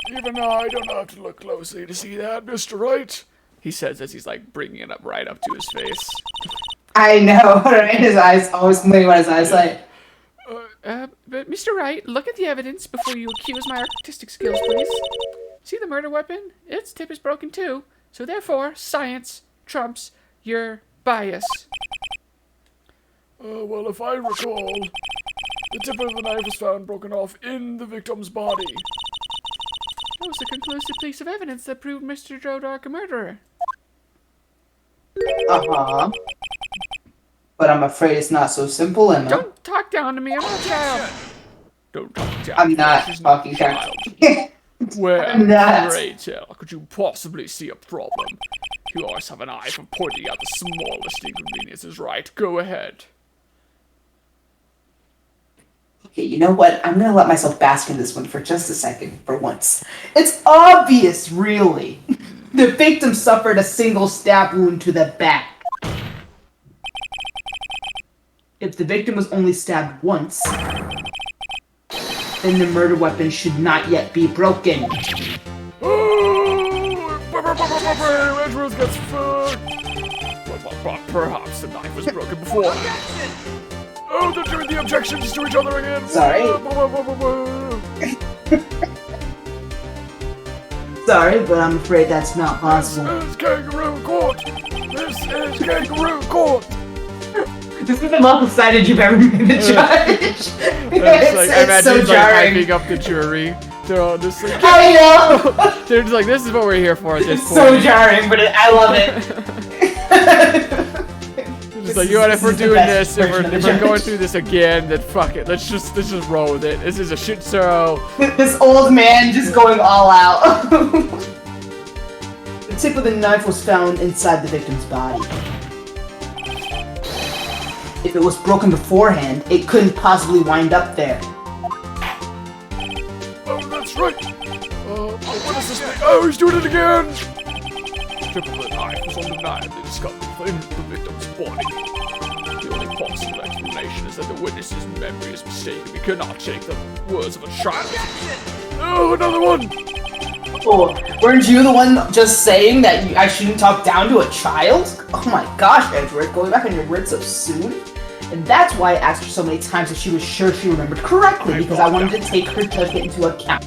C: Even I don't have to look closely to see that, Mr. Wright.
B: He says as he's like bringing it up right up to his face.
A: I know, right? His eyes, always complaining about his eyesight.
B: But Mr. Wright, look at the evidence before you accuse my artistic skills, please. See the murder weapon? Its tip is broken too. So therefore, science trumps your bias.
C: Well, if I recall, the tip of the knife was found broken off in the victim's body.
B: That was a conclusive piece of evidence that proved Mr. Joe Dark a murderer.
A: Uh-huh. But I'm afraid it's not so simple, Emma.
B: Don't talk down to me, I'm not a child.
C: Don't talk down.
A: I'm not
C: She's
A: talking
C: a
A: child.
C: Well,
A: I'm not.
C: pray tell, could you possibly see a problem? You always have an eye for pointing out the smallest inconveniences, right? Go ahead.
A: Okay, you know what? I'm gonna let myself bask in this one for just a second, for once. It's obvious, really. The victim suffered a single stab wound to the back. If the victim was only stabbed once, then the murder weapon should not yet be broken.
C: Edgeworth gets fucked. Perhaps the knife was broken before. Oh, they're doing the objections to each other again.
A: Sorry. Sorry, but I'm afraid that's not possible.
C: This is kangaroo court. This is kangaroo court.
A: This is the most excited you've ever been the judge.
B: It's like, I imagine
A: so
B: it's like
A: jarring.
B: hyping up the jury. They're all just like,
A: I know!
B: they're just like, this is what we're here for at this
A: It's
B: point.
A: so jarring, but I love it.
B: It's like, you know what, if we're
A: This is the
B: doing
A: best
B: this, if
A: version
B: we're
A: of the
B: going
A: judge.
B: through this again, then fuck it. Let's just roll with it. This is a shit show.
A: This old man just going all out. The tip of the knife was found inside the victim's body. If it was broken beforehand, it couldn't possibly wind up there.
C: Oh, that's right. What is this thing? Oh, he's doing it again. The tip of the knife was undeniably discovered in the victim's body. The only possible explanation is that the witness's memory is mistaken. We cannot take the words of a child. Oh, another one.
A: Oh, weren't you the one just saying that I shouldn't talk down to a child? Oh my gosh, Edward, going back on your word so soon? And that's why I asked her so many times if she was sure she remembered correctly, because I wanted to take her judgment into account.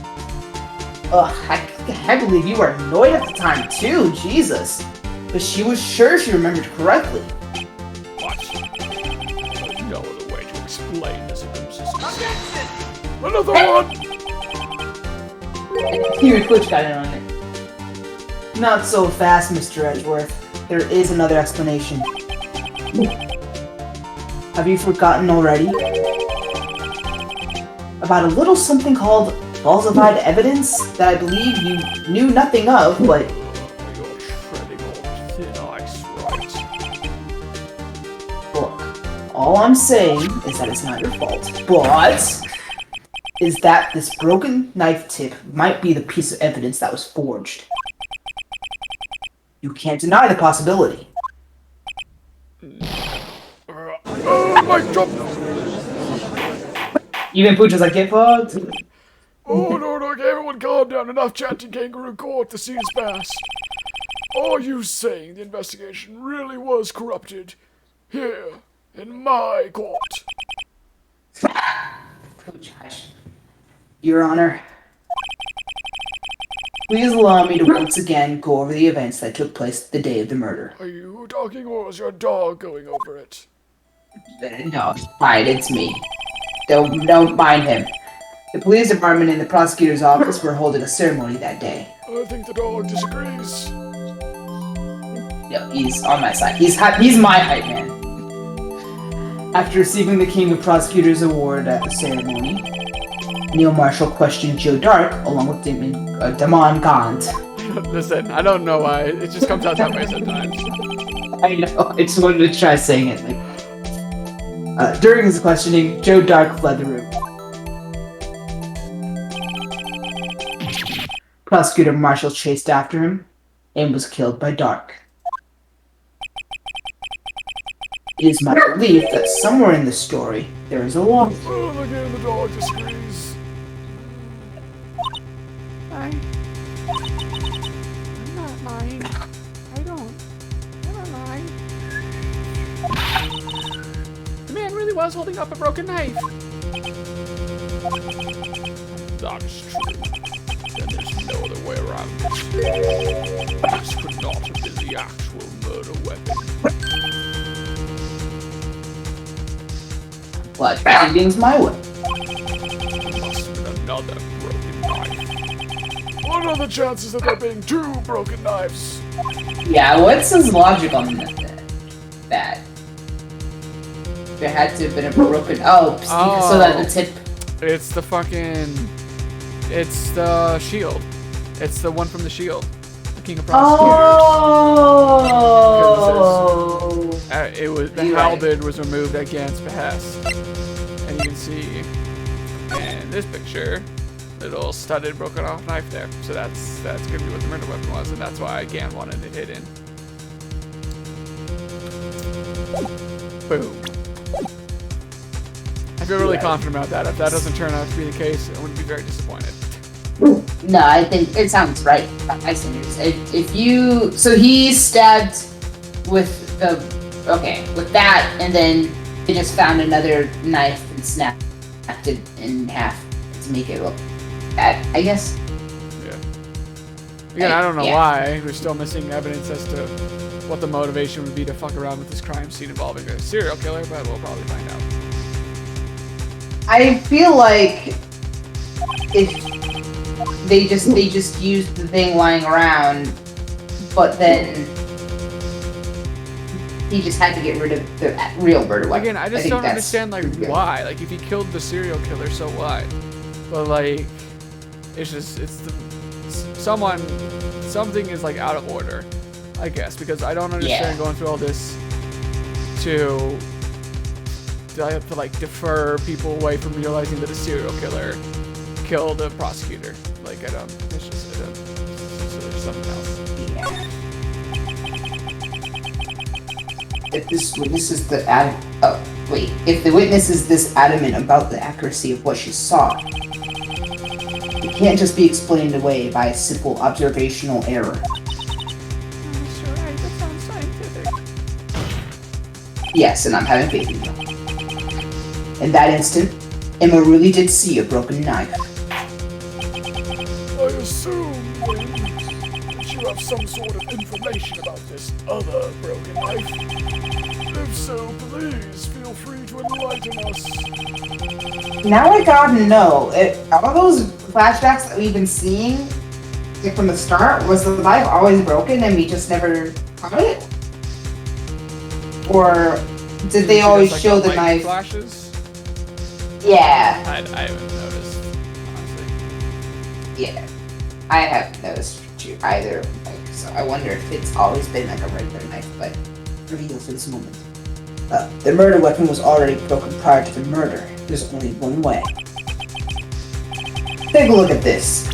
A: Ugh, I can't believe you were annoyed at the time too, Jesus. But she was sure she remembered correctly.
C: What? There's no other way to explain this inconsistency. Another one!
A: You and Twitch got in on it.
D: Not so fast, Mr. Edgeworth. There is another explanation. Have you forgotten already? About a little something called falsified evidence that I believe you knew nothing of, but...
C: You're treading on thin ice, right?
D: Look, all I'm saying is that it's not your fault, but... is that this broken knife tip might be the piece of evidence that was forged. You can't deny the possibility.
C: My job!
D: Even Pooch like, get fucked.
C: Oh no, everyone calm down. Enough chanting kangaroo court, the scene is past. Are you saying the investigation really was corrupted? Here, in my court.
D: Pooch, hush. Your Honor, please allow me to once again go over the events that took place the day of the murder.
C: Are you talking or was your dog going over it?
D: No, fine, it's me. Don't mind him. The police department and the prosecutor's office were holding a ceremony that day.
C: I think the dog disagrees.
D: No, he's on my side. He's my hype man. After receiving the King of Prosecutors Award at the ceremony, Neil Marshall questioned Joe Dark along with Damon Gaunt.
B: Listen, I don't know why. It just comes out that way sometimes.
D: I know. I just wanted to try saying it. During his questioning, Joe Dark fled the room. Prosecutor Marshall chased after him and was killed by Dark. It is my belief that somewhere in this story there is a law.
C: Well, again, the dog disagrees.
B: I'm not lying. I don't. Never mind. The man really was holding up a broken knife.
C: That's true. Then there's no other way around it. This could not have been the actual murder weapon.
D: Well, findings my way.
C: There must have been another broken knife. What are the chances of there being two broken knives?
A: Yeah, what's his logic on that? There had to have been a broken. Oh, so that the tip.
B: It's the fucking. It's the shield. It's the one from the shield. The King of Prosecutors.
D: Oh.
B: It was the
A: You're
B: halberd was removed against behest, and you can see in this picture little studded broken off knife there. So that's gonna be what the murder weapon was, and that's why Gan wanted it hidden. Boom. I feel really confident about that. If that doesn't turn out to be the case, I wouldn't be very disappointed.
A: No, I think it sounds right. I see what you're saying. If you, so he stabbed with with that, and then they just found another knife and snapped it in half to make it look bad, I guess.
B: Yeah. Again, I don't know why. We're still missing evidence as to what the motivation would be to fuck around with this crime scene involving a serial killer, but we'll probably find out.
A: I feel like if they just used the thing lying around, but then he just had to get rid of the real murder weapon.
B: Again, I just
A: think
B: don't
A: that's
B: understand
A: good.
B: why. Like, if he killed the serial killer, so what? But something is like out of order, I guess, because I don't understand going through all this to I have to like defer people away from realizing that a serial killer killed a prosecutor. Like, I don't. It's just so there's something else.
A: If this witness is if the witness is this adamant about the accuracy of what she saw, it can't just be explained away by a simple observational error.
B: Sure, right. That sounds scientific.
A: Yes, and I'm having faith in you. In that instant, Emma really did see a broken knife.
C: I assume, then, that you have some sort of information about this other broken knife. If so, please feel free to enlighten us.
A: Now I gotta know, all those flashbacks that we've been seeing, like from the start? Was the knife always broken and we just never caught it? Or did they always
B: Like
A: show the
B: light
A: knife?
B: flashes?
A: Yeah,
B: I haven't noticed, honestly.
A: yeah. I haven't noticed too either. Like, so I wonder if it's always been like a regular knife, but
D: Reveal for this moment. The murder weapon was already broken prior to the murder. There's only one way. Take a look at this.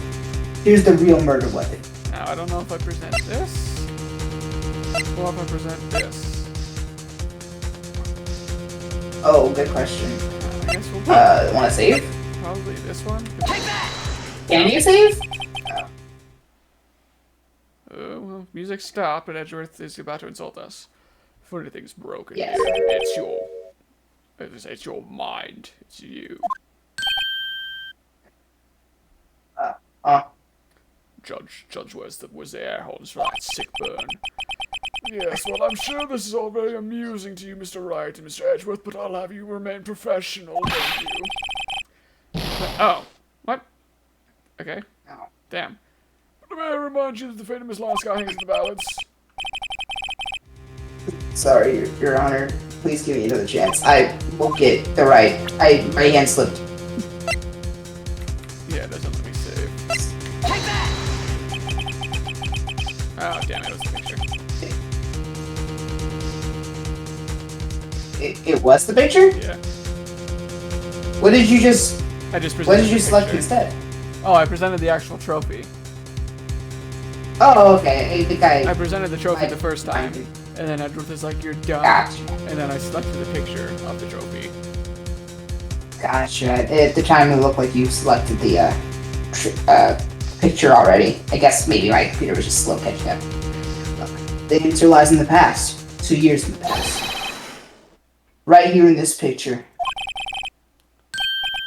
D: Here's the real murder weapon.
B: Now, I don't know if I present this, or if I present this.
A: oh, good question.
B: I guess we'll
A: Want to save?
B: probably this one.
A: Can you save?
B: Well, music stopped, but Edgeworth is about to insult us. If anything's broken,
A: Yes.
B: here, it's your mind. It's you. Judge was the air holders for that sick burn.
C: Yes, well, I'm sure this is all very amusing to you, Mr. Wright and Mr. Edgeworth, but I'll have you remain professional, thank you.
B: Oh, what? Okay.
A: No.
B: Damn.
C: May I remind you that the fate of Miss Lansky hangs in the balance?
A: Sorry, Your Honor. Please give me another chance. I will get the right. My hand slipped.
B: Yeah, it doesn't let me save. Oh, damn, it was the picture.
A: It was the picture?
B: Yeah.
A: What did you just?
B: I just presented
A: What did you
B: the
A: select
B: picture.
A: instead?
B: Oh, I presented the actual trophy.
A: Oh, okay. I think
B: I presented the trophy the first time, and then Edgeworth is like, "You're done,"
A: Gotcha.
B: and then I selected the picture of the trophy.
A: Gotcha. At the time, it looked like you selected the picture already. I guess maybe my computer was just slow catching up. The answer lies in the past. 2 years in the past. Right here in this picture.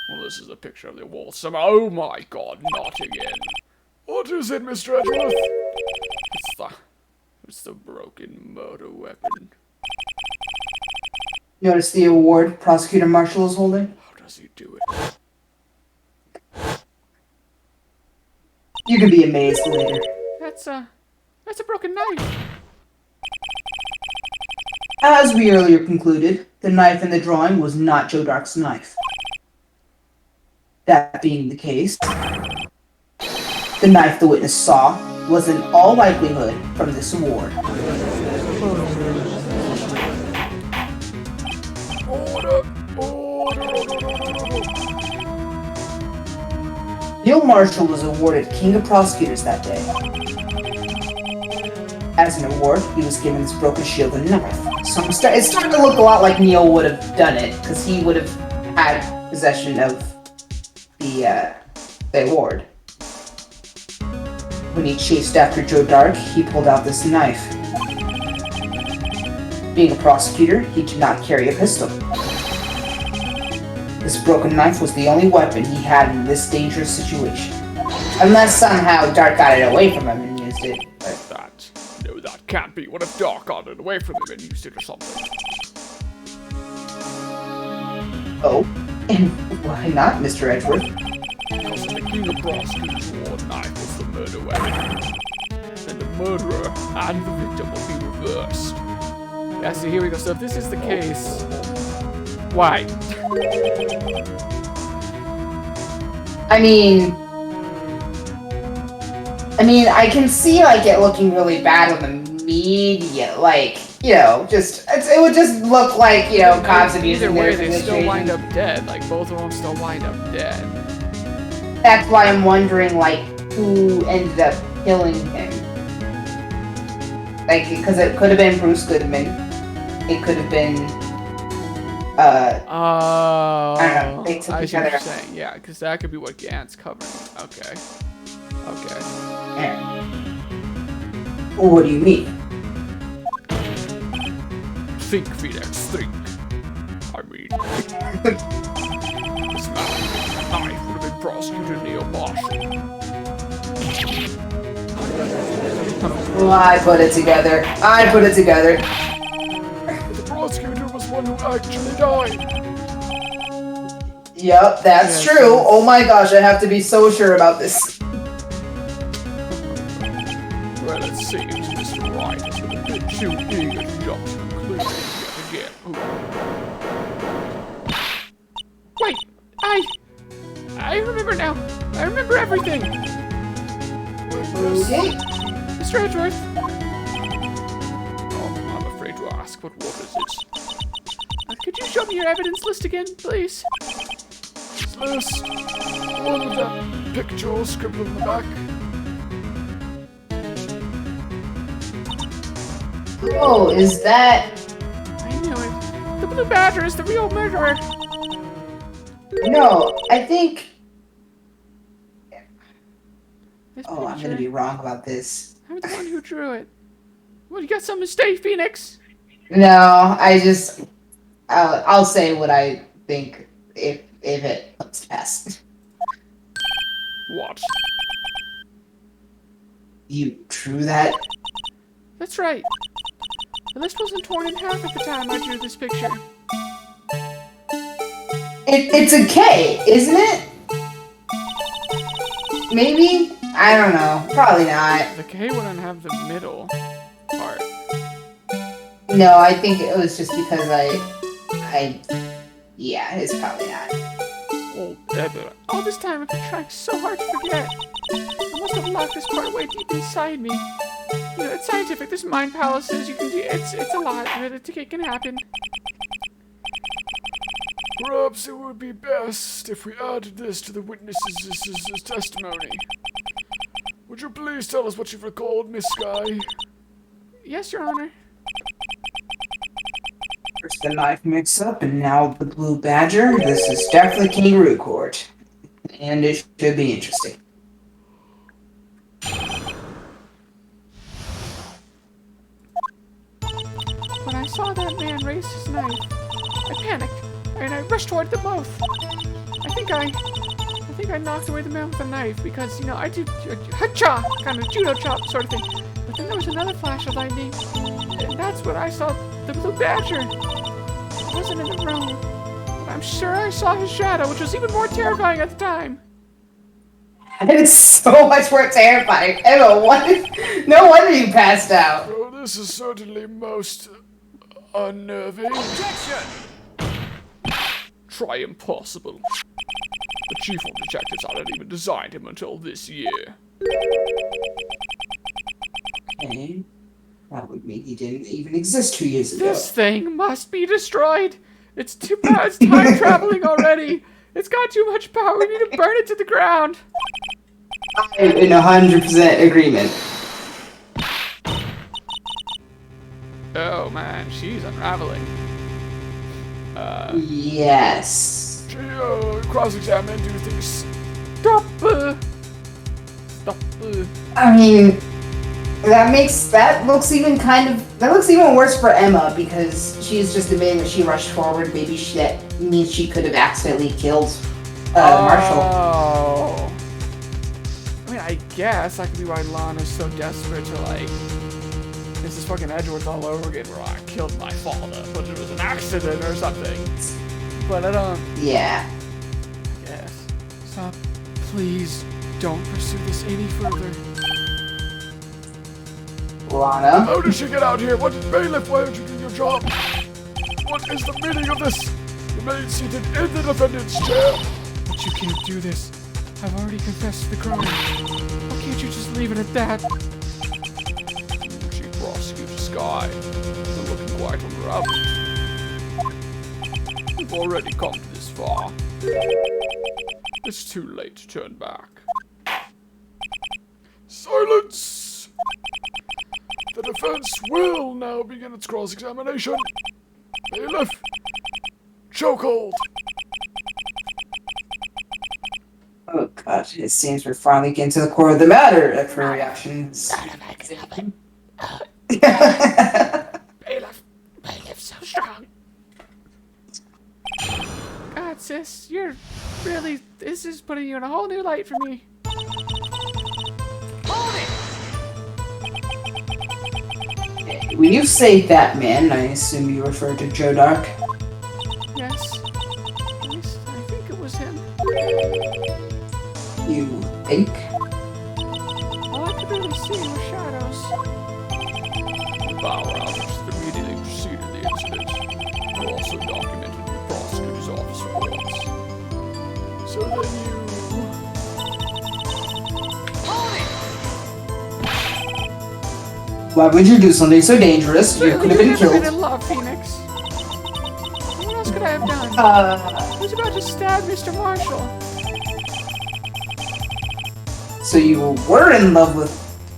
B: Well, this is a picture of the wall. Oh my God, not again!
C: What is it, Mr. Edgeworth?
B: It's the broken murder weapon.
A: Notice the award Prosecutor Marshall is holding?
B: How does he do it?
A: You can be amazed later.
B: That's a broken knife.
D: As we earlier concluded, the knife in the drawing was not Joe Dark's knife. That being the case, the knife the witness saw was in all likelihood from this award. Neil Marshall was awarded King of Prosecutors that day. As an award, he was given this broken shield and knife. So it's starting to look a lot like Neil would have done it, because he would have had possession of the award. When he chased after Joe Dark, he pulled out this knife. Being a prosecutor, he did not carry a pistol. This broken knife was the only weapon he had in this dangerous situation. Unless somehow Dark got it away from him and used it.
C: No, that can't be. What if Dark got it away from him and used it or something?
A: Oh, and why not, Mr. Edgeworth?
C: Because the King of Prosecutors wore knife was the murder weapon. Then the murderer and the victim will be reversed.
B: Yeah, see, here we go. So if this is the case, why?
A: I mean, I can see like it looking really bad on the media, like, you know, it would just look like, you know, cops abusing
B: Either way,
A: their
B: they still
A: position.
B: wind up dead. Like, both of them still wind up dead.
A: That's why I'm wondering, like, who ended up killing him. Like, because it could have been Bruce Goodman. It could have been,
B: Oh,
A: I don't know, they took
B: I
A: each
B: see what
A: other
B: you're
A: out.
B: saying. Yeah, because that could be what Gant's covering. Okay. Okay.
D: What do you mean?
C: Think, Phoenix, think. I mean, this man with a knife would have been prosecutor Neil Marshall.
A: Well, I put it together.
C: But the prosecutor was one who actually died.
A: Yep, that's
B: Yeah,
A: true.
B: so-
A: Oh my gosh, I have to be so sure about this.
B: seems Mr. Wright is a bit too eager to jump to conclusions yet again. Wait, I remember now. I remember everything.
A: Okay.
B: Mr. Edgeworth. Oh, I'm afraid to ask. What is this? Could you show me your evidence list again, please?
C: This list, the one with that picture scribbled on the back.
A: Oh, is that?
B: I knew it. The Blue Badger is the real murderer.
A: No, I think.
B: This
A: Oh, I'm gonna be wrong about this.
B: I'm the one who drew it. Well, you got some mistake, Phoenix?
A: No, I'll say what I think if it comes to pass.
B: What?
A: You drew that?
B: That's right. The list wasn't torn in half at the time I drew this picture.
A: It's a K, isn't it? Maybe? I don't know. Probably not.
B: The K wouldn't have the middle part.
A: No, I think it was just because yeah, it's probably not.
B: Well, all this time I've been trying so hard to forget. I must have locked this part way deep inside me. You know, it's scientific. There's mind palaces. You can do. It's a lot. It can happen.
C: Perhaps it would be best if we added this to the witnesses' testimony. Would you please tell us what you've recalled, Miss Sky?
B: Yes, Your Honor.
D: First the knife mix-up, and now the Blue Badger. This is definitely Kangaroo Court. And it should be interesting.
B: When I saw that man raise his knife, I panicked, and I rushed toward them both. I think I knocked away the man with the knife because, you know, I do ha-cha, kind of judo chop sort of thing. But then there was another flash of lightning, and that's when I saw the Blue Badger. He wasn't in the room, but I'm sure I saw his shadow, which was even more terrifying at the time.
A: It is so much more terrifying. Emma, no wonder you passed out.
C: Oh, this is certainly most unnerving.
E: Objection!
B: Try impossible. The chief of detectives hadn't even designed him until this year.
D: Okay. That would mean he didn't even exist 2 years ago.
B: This thing must be destroyed. It's too bad it's time traveling already. It's got too much power. We need to burn it to the ground.
D: I'm in 100% agreement.
B: Oh man, she's unraveling.
D: Yes.
C: She, cross-examined, do you think...
B: Stop.
A: I mean, that looks even worse for Emma because she's just admitting that she rushed forward. Maybe that means she could have accidentally killed Marshall.
B: Oh. I mean, I guess that could be why Lana's so desperate to, like, this is fucking Edgeworth all over again where I killed my father, but it was an accident or something. But I don't...
A: Yeah.
B: I guess. Stop. Please don't pursue this any further.
A: Lana?
C: How did she get out here? What did bailiff? Why aren't you doing your job? What is the meaning of this? Remain seated in the defendant's chair.
B: But you can't do this. I've already confessed to the crime. Why can't you just leave it at that?
C: Chief Prosecutor Sky, you're looking quite unraveled. We've already come this far. It's too late to turn back. Silence! The defense will now begin its cross-examination. Bailiff, chokehold.
D: Oh god, it seems we're finally getting to the core of the matter after reactions.
B: Bailiff, so strong. God, sis, you're really... This is putting you in a whole new light for me.
D: When you say that man, I assume you refer to Joe Dark.
B: Yes. At least I think it was him.
D: You think?
B: All I could really see were shadows.
C: firearms which immediately preceded the incident are also documented in the prosecutor's office reports. So then you...
D: Why would you do something so dangerous? You could have been
B: You've
D: killed.
B: been in love, Phoenix. What else could I have done? I was about to stab Mr. Marshall.
D: So you were in love with,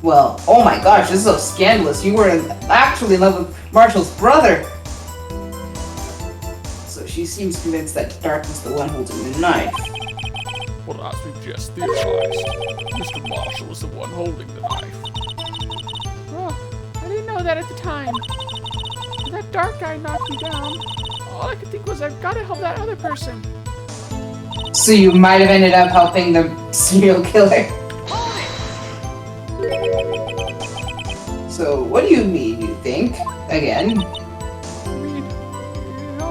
D: well, oh my gosh, this is so scandalous. You were actually in love with Marshall's brother. So she seems convinced that Dark was the one holding the knife.
C: Well, as we've just theorized, Mr. Marshall was the one holding the knife.
B: Oh, I didn't know that at the time. When that Dark guy knocked me down, all I could think was I've got to help that other person.
D: So you might have ended up helping the serial killer. So what do you mean, you think? Again?
B: I mean, it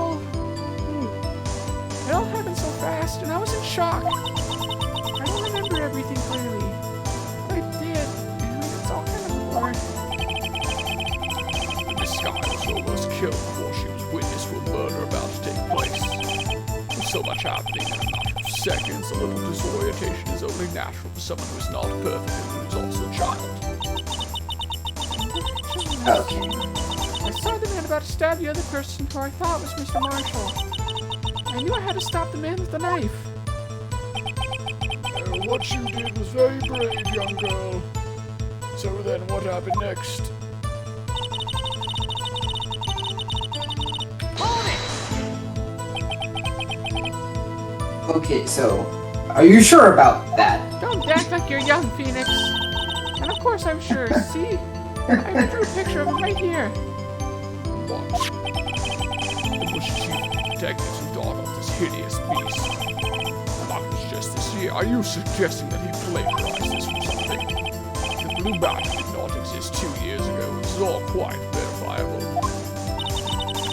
B: all happened so fast, and I was in shock. I don't remember everything clearly. But I did, and it's all kind of blurred.
C: Miss Sky was almost killed before she was witness to a murder about to take place. With so much happening in a matter of seconds, a little disorientation is only natural for someone who is not perfect and who is also a child.
D: Okay.
B: I saw the man about to stab the other person who I thought was Mr. Marshall. I knew I had to stop the man with the knife.
C: What you did was very brave, young girl. So then what happened next?
D: Okay, so are you sure about that?
B: Don't act like you're young, Phoenix. And of course I'm sure. See? I drew a picture of him right here.
C: What? It was Chief Detective who thought of this hideous beast. And that was just this year. Are you suggesting that he plagiarized this from something? The Blue Badge did not exist 2 years ago. This is all quite verifiable.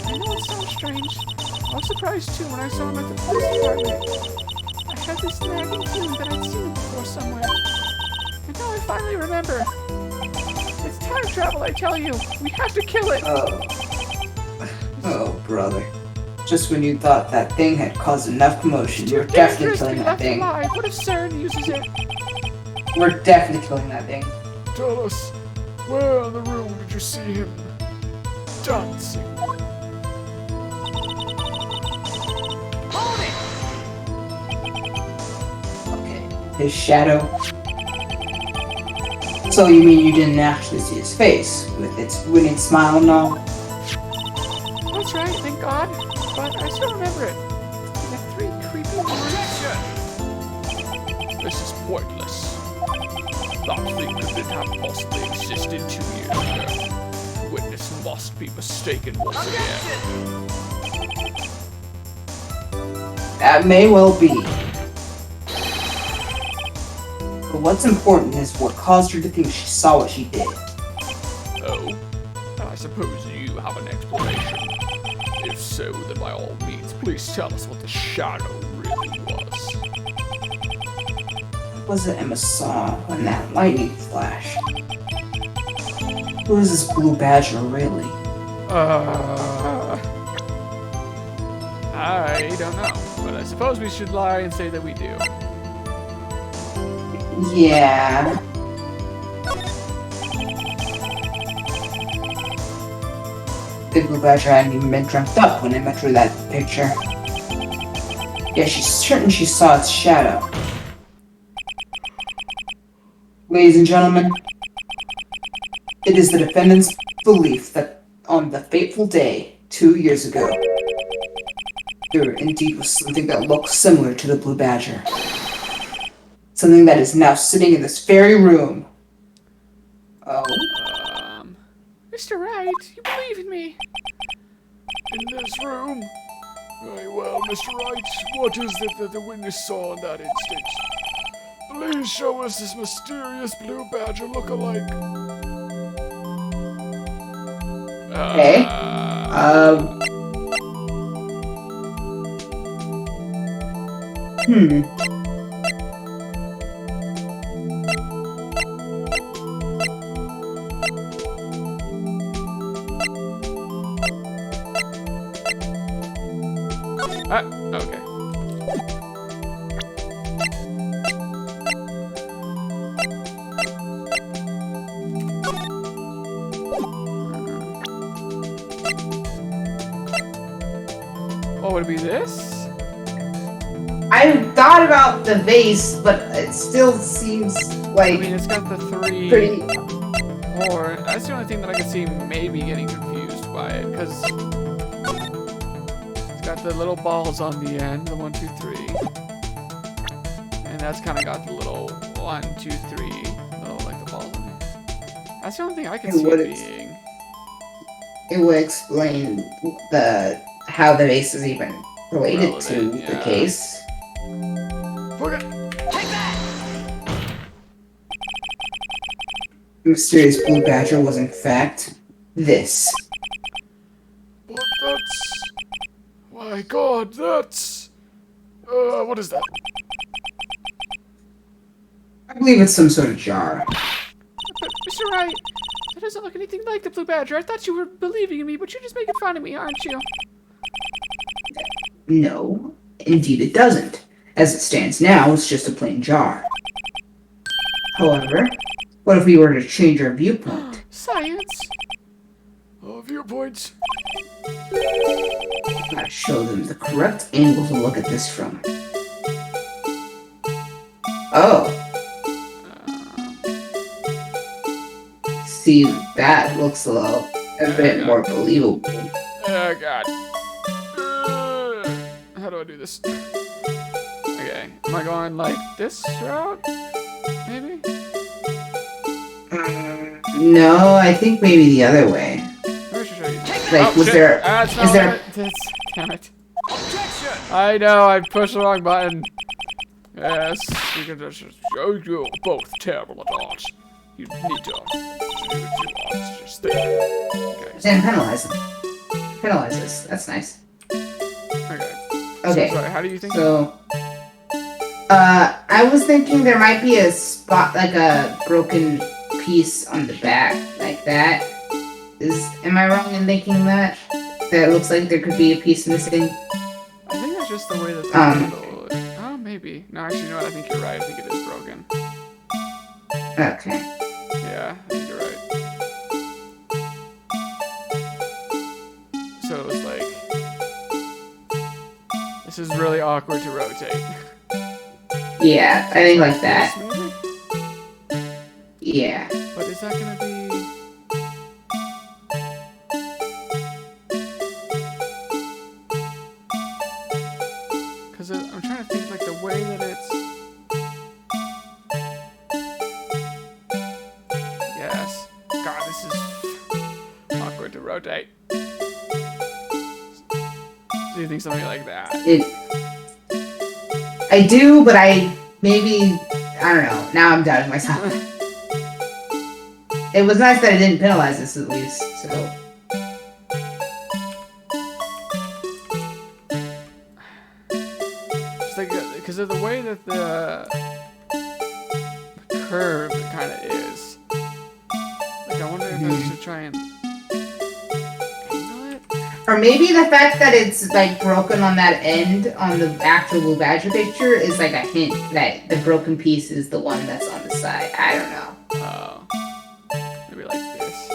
B: I know it sounds strange. I was surprised too when I saw him at the police department. I had this nagging feeling that I'd seen him before somewhere. And now I finally remember. It's time travel, I tell you. We have to kill it.
D: Oh, brother. Just when you thought that thing had caused enough commotion, you're definitely killing that thing.
B: Alive. What if CERN uses it?
D: We're definitely killing that thing.
C: Tell us, where in the room did you see him dancing?
D: Okay. His shadow. So you mean you didn't actually see his face, with its winning smile and all?
B: That's right, thank God. But I still remember it. The 3 creepy words.
C: This is pointless. That thing couldn't have possibly existed 2 years ago. The witness must be mistaken once again.
D: That may well be. But what's important is what caused her to think she saw what she did.
C: Oh? I suppose you have an explanation. If so, then by all means, please tell us what the shadow really was.
D: What was it Emma saw when that lightning flashed? Who is this blue badger really?
B: I don't know, but I suppose we should lie and say that we do.
D: Yeah. The blue badger hadn't even been dreamt up when Emma drew that picture. Yeah, she's certain she saw its shadow. Ladies and gentlemen, it is the defendant's belief that on the fateful day, 2 years ago, there indeed was something that looked similar to the blue badger. Something that is now sitting in this very room. Oh?
B: Mr. Wright, you believe in me.
C: In this room? Very well, Mr. Wright. What is it that the witness saw in that instant? Please show us this mysterious blue badger look-alike.
D: Okay.
B: Would it be this?
A: I thought about the vase, but it still seems
B: I
A: like
B: mean, it's got the 3,
A: pretty.
B: 4. That's the only thing that I could see maybe getting confused by it, because it's got the little balls on the end, the 1, 2, 3. And that's kind of got the little 1, 2, 3, little, like the balls on it. That's the only thing I can
A: And
B: see
A: what
B: it
A: is-
B: being.
A: It would explain how the vase is even related to
B: Relevant,
A: the
B: yeah.
A: case. The mysterious blue badger was in fact this.
C: But that's... My god, that's... what is that?
A: I believe it's some sort of jar.
B: But, Mr. Wright, that doesn't look anything like the Blue Badger. I thought you were believing in me, but you're just making fun of me, aren't you?
A: No, indeed it doesn't. As it stands now, it's just a plain jar. However, what if we were to change our viewpoint?
B: Science?
C: Viewpoints.
A: I show them the correct angle to look at this from. Oh. See, that looks a bit more believable.
B: Oh, God. How do I do this? Okay. Am I going like this route? Maybe?
A: No, I think maybe the other way.
B: Maybe I should show you.
A: Like, was
B: shit.
A: there?
B: It's not
A: Is there?
B: what damn it. I know, I pushed the wrong button. Yes, we can just show you both terrible at art. You need to do what you want. Just think. Okay.
A: And penalize them. Penalize this. That's nice.
B: Okay.
A: Okay.
B: So, sorry, how do you think?
A: So, I was thinking there might be a spot, like a broken piece on the back, like that. Am I wrong in thinking that? That looks like there could be a piece missing?
B: I think that's just the way that they handle it. Oh, maybe. No, actually, you know what? I think you're right. I think it is broken.
A: Okay.
B: Yeah, I think you're right. So it's like... This is really awkward to rotate.
A: Yeah, I think like that.
B: This, maybe?
A: Yeah.
B: But is that gonna be... Because I'm trying to think, like, the way that it's... Yes. God, this is awkward to rotate. So you think something like that?
A: I do, but I don't know. Now I'm doubting myself. It was nice that I didn't penalize this at least, so.
B: Just like, because of the way that the curve kind of is. Like, I wonder if I should try and angle it.
A: Or maybe the fact that it's like broken on that end on the actual Blue Badger picture is like a hint that the broken piece is the one that's on the side. I don't know.
B: Oh. Maybe like this.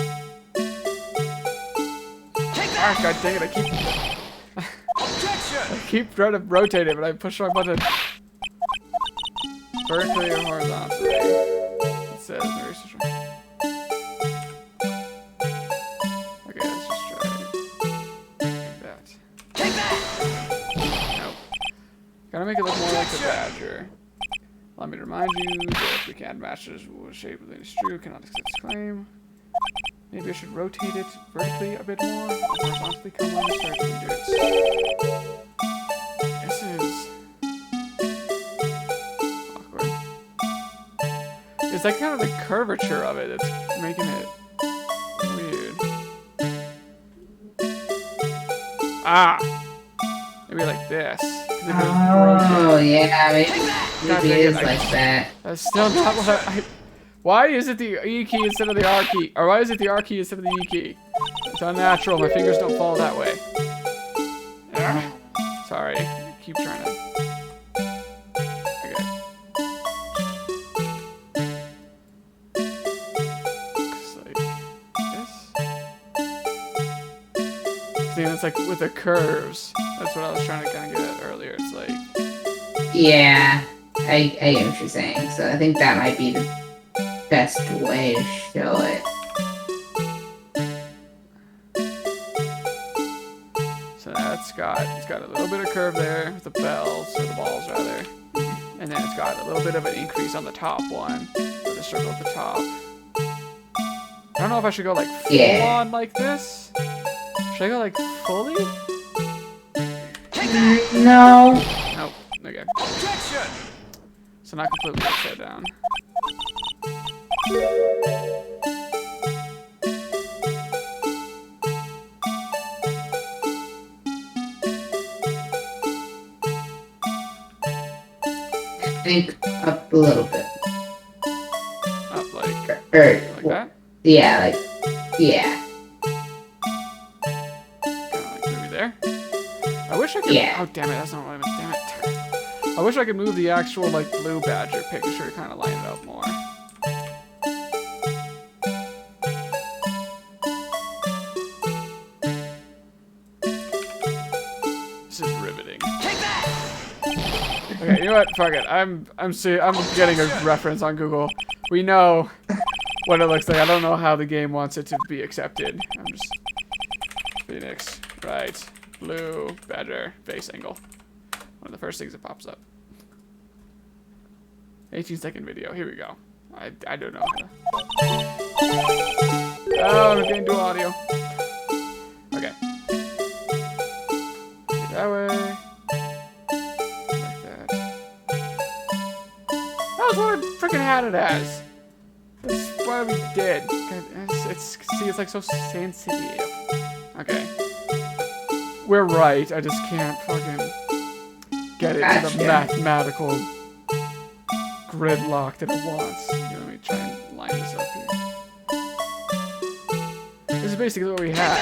B: Ah, god dang it, I keep trying to rotate it, but I push the wrong button. Vertically or horizontally. It says maybe it's just right. Okay, let's just try it. Like that. Nope. Gotta make it look more like the badger. Allow me to remind you that if we can't match the shape of the screw, cannot accept this claim. Maybe I should rotate it vertically a bit more, or horizontally come on and start to do it. This is awkward. It's like kind of the curvature of it that's making it weird. Ah! Maybe like this. 'Cause if it was broken.
A: Oh yeah, maybe
B: God
A: it
B: dang
A: is
B: it,
A: like that.
B: That's still not what I... Why is it the E key instead of the R key? Or why is it the R key instead of the E key? It's unnatural. My fingers don't fall that way. Ugh. Sorry. I keep trying to... Okay. It's like this. See, it's like with the curves. That's what I was trying to kind of get at earlier. It's like,
A: Yeah, I get what you're saying. So I think that might be the best way to show it.
B: so it's got a little bit of curve there with the bells, or the balls rather, and then it's got a little bit of an increase on the top one with a circle at the top. I don't know if I should go like full on like this. Should I go like fully?
A: No.
B: Nope. Okay. Objection! So not completely upside down.
A: I think up a little bit.
B: Up like
A: Or
B: that?
A: yeah, like yeah.
B: Kind of like maybe there. I wish I could.
A: Yeah.
B: Oh damn it! That's not what I meant. Damn it. I wish I could move the actual like blue badger picture to kind of line it up more. This is riveting. Take that! Okay, you know what? Fuck it. I'm getting a reference on Google. We know what it looks like. I don't know how the game wants it to be accepted. I'm just Phoenix, right? Blue badger face angle. One of the first things that pops up. 18-second video. Here we go. I don't know how to. Oh, I'm getting dual audio. Okay. That way. Like that. That was what I freaking had it as. That's what we did. See, it's like so sensitive. Okay. We're right. I just can't fucking get it to the mathematical gridlock that it wants. Let me try and line this up here. This is basically what we had.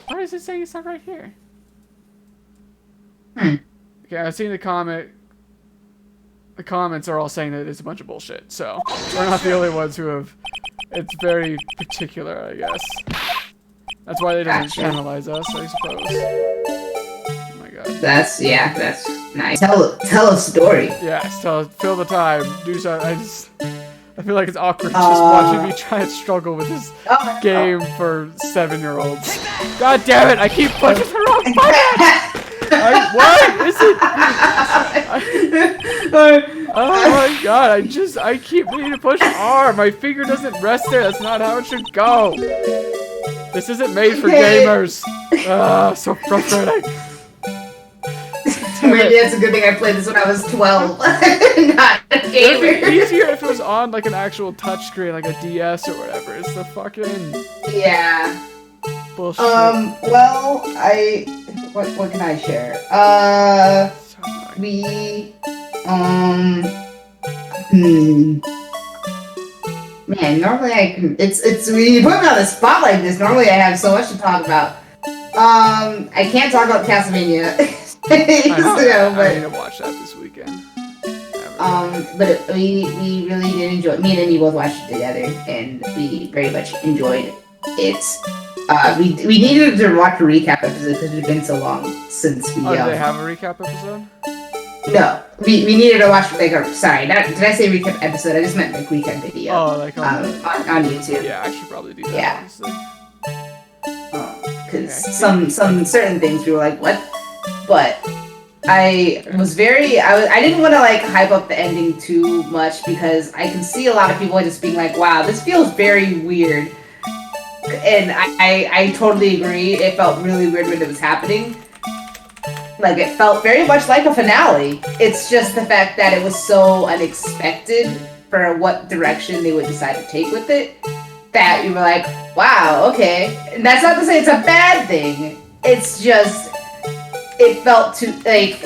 B: Why is it saying it's not right here? Okay, I've seen the comment. The comments are all saying that it's a bunch of bullshit, so we're not the only ones who have. It's very particular, I guess. That's why they didn't penalize us, I suppose. Oh my god.
A: That's nice. Tell a story.
B: Yes, fill the time. Do something. I feel like it's awkward just watching me try and struggle with this game for 7-year-olds. God damn it! I keep pushing the wrong button. What is it? Oh my god! I keep needing to push R. My finger doesn't rest there. That's not how it should go. This isn't made for gamers. So frustrating.
A: Maybe that's a good thing I played this when I was 12. Not a gamer.
B: It'd be easier if it was on like an actual touchscreen, like a DS or whatever. It's the fucking bullshit.
A: Well, what can I share? Man, normally it's when you put me on the spot like this, normally I have so much to talk about. I can't talk about Castlevania.
B: I need to watch that this weekend.
A: But we really did enjoy. Me and Amy both watched it together, and we very much enjoyed it. We needed to watch a recap episode because it's been so long since we.
B: Oh, do they have a recap episode?
A: No, we needed to watch did I say recap episode? I just meant like recap video.
B: Oh, like
A: on YouTube.
B: Yeah, I should probably do that.
A: Yeah.
B: Honestly.
A: Because some certain things we were like, what? But I didn't want to like hype up the ending too much because I can see a lot of people just being like, wow, this feels very weird. And I totally agree. It felt really weird when it was happening. Like, it felt very much like a finale. It's just the fact that it was so unexpected for what direction they would decide to take with it that you were like, wow, okay. And that's not to say it's a bad thing. It's just, it felt too, like,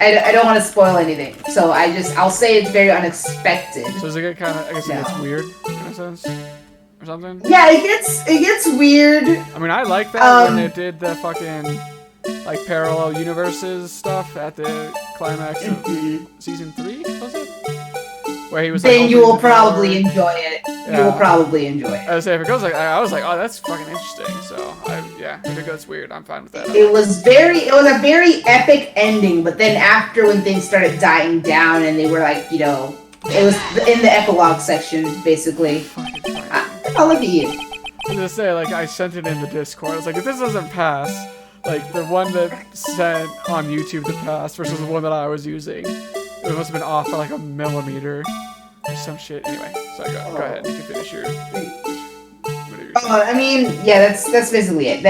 A: I don't want to spoil anything. So I'll say it's very unexpected.
B: So does it get kind of, I guess it gets weird in a sense? Or something?
A: Yeah, it gets weird.
B: I mean, I like that when they did the fucking like parallel universes stuff at the climax of season 3, was it? Where he was.
A: Then
B: like,
A: you will probably enjoy it. you will probably enjoy it.
B: I was saying, if it goes like, I was like, oh, that's fucking interesting. So, if it goes weird, I'm fine with that.
A: It was a very epic ending, but then after when things started dying down and they were like, you know, it was in the epilogue section, basically. I'll look at you.
B: I was gonna say, like, I sent it in the Discord. I was like, if this doesn't pass, like, the one that sent on YouTube to pass versus the one that I was using, it must have been off by like a millimeter or some shit. Anyway, so go ahead. You can finish your.
A: I mean, yeah, that's basically it.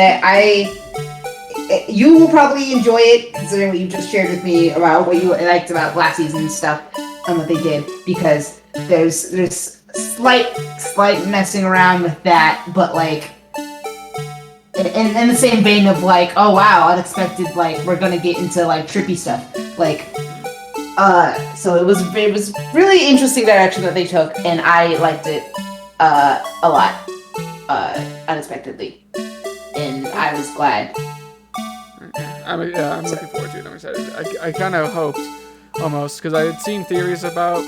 A: You will probably enjoy it considering what you just shared with me about what you liked about last season and stuff and what they did, because there's slight messing around with that, but like in the same vein of like, oh wow, unexpected, like we're gonna get into like trippy stuff, like so it was really interesting direction that they took, and I liked it a lot, unexpectedly, and I was glad.
B: I'm looking forward to it. I'm excited. I kind of hoped almost, because I had seen theories about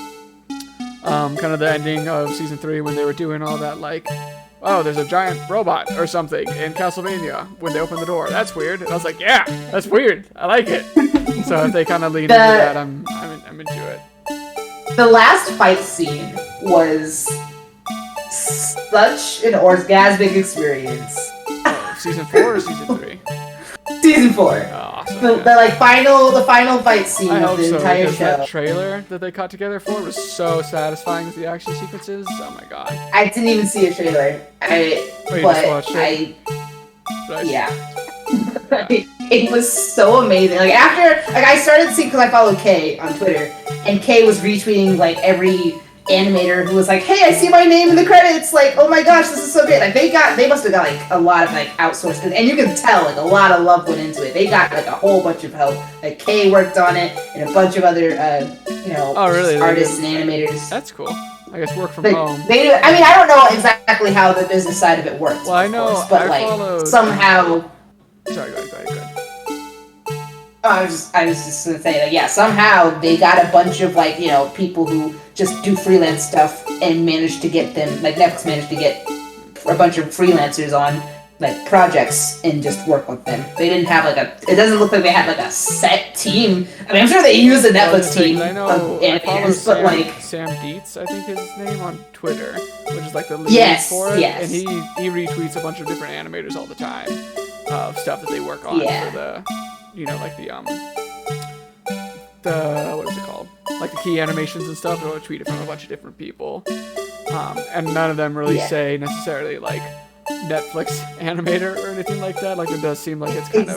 B: kind of the ending of season 3 when they were doing all that, like, oh, there's a giant robot or something in Castlevania when they open the door. That's weird. And I was like, yeah, that's weird. I like it. So if they kind of lead into that, I'm into it.
A: The last fight scene was such an orgasmic experience.
B: Oh, season 4 or season 3?
A: Season 4.
B: Oh, awesome.
A: The final fight scene
B: I
A: of
B: hope
A: the
B: so,
A: entire
B: because
A: show.
B: that trailer that they cut together for was so satisfying with the action sequences. Oh my god.
A: I didn't even see a trailer.
B: You just watched it?
A: Yeah. It was so amazing. Like after, like I started seeing, because I follow Kay on Twitter, and Kay was retweeting like every animator who was like, "Hey, I see my name in the credits! Like, oh my gosh, this is so great!" Like they must have got like a lot of like outsourced, and you can tell like a lot of love went into it. They got like a whole bunch of help. Like Kay worked on it, and a bunch of other artists and animators.
B: That's cool. I guess work from
A: Like,
B: home.
A: they do. I mean, I don't know exactly how the business side of it works.
B: Well, I know.
A: Course, but
B: I followed.
A: somehow.
B: Sorry, go ahead.
A: I was just gonna say that, yeah, somehow they got a bunch of like, people who just do freelance stuff and managed to get them, like Netflix managed to get a bunch of freelancers on like projects and just work with them. They didn't have it doesn't look like they had like a set team. I mean, I'm sure they use a Netflix team
B: I know.
A: of animators, but like
B: Sam Dietz, I think is his name on Twitter, which is like the lead for it.
A: Yes.
B: And he retweets a bunch of different animators all the time of stuff that they work on for the, like the what is it called? Like the key animations and stuff. They'll tweet it from a bunch of different people, and none of them really say necessarily like Netflix animator or anything like that. Like it does seem like it's kind of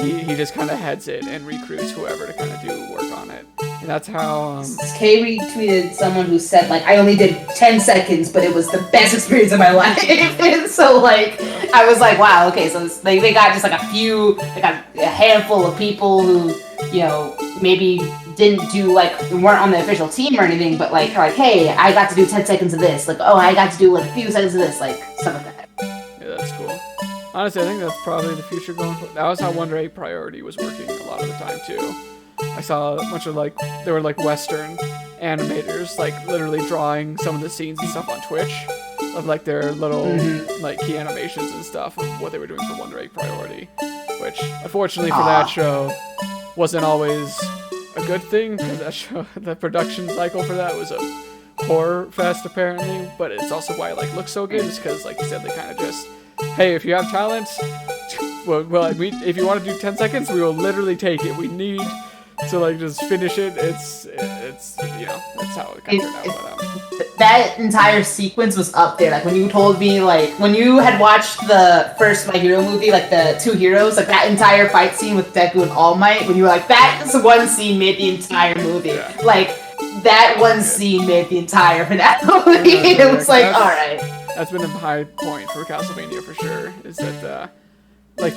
B: he just kind of heads it and recruits whoever to kind of do work on it, and that's how.
A: Kay retweeted someone who said like, I only did 10 seconds, but it was the best experience of my life. And so like I was like, wow, okay, so they got just like a handful of people who maybe didn't do weren't on the official team or anything, but like hey, I got to do 10 seconds of this, like, oh, I got to do like a few seconds of this, like stuff like that.
B: Yeah, that's cool. Honestly, I think that's probably the future going forward. That was how Wonder 8 Priority was working a lot of the time too. I saw a bunch of there were Western animators literally drawing some of the scenes and stuff on Twitch of their little key animations and stuff of what they were doing for Wonder 8 Priority, which unfortunately for that show wasn't always a good thing, because that show, the production cycle for that was a horror fest apparently, but it's also why it looks so good, is because like you said, they kind of just, hey, if you have talent, if you want to do 10 seconds, we will literally take it. We need to just finish it. It's that's how it kind of turned out.
A: That entire sequence was up there. Like when you told me, when you had watched the first My Hero movie, the two heroes, that entire fight scene with Deku and All Might, when you were like, that one scene made the entire movie.
B: Yeah.
A: That one scene made the entire finale. It was alright.
B: That's been a high point for Castlevania for sure, is that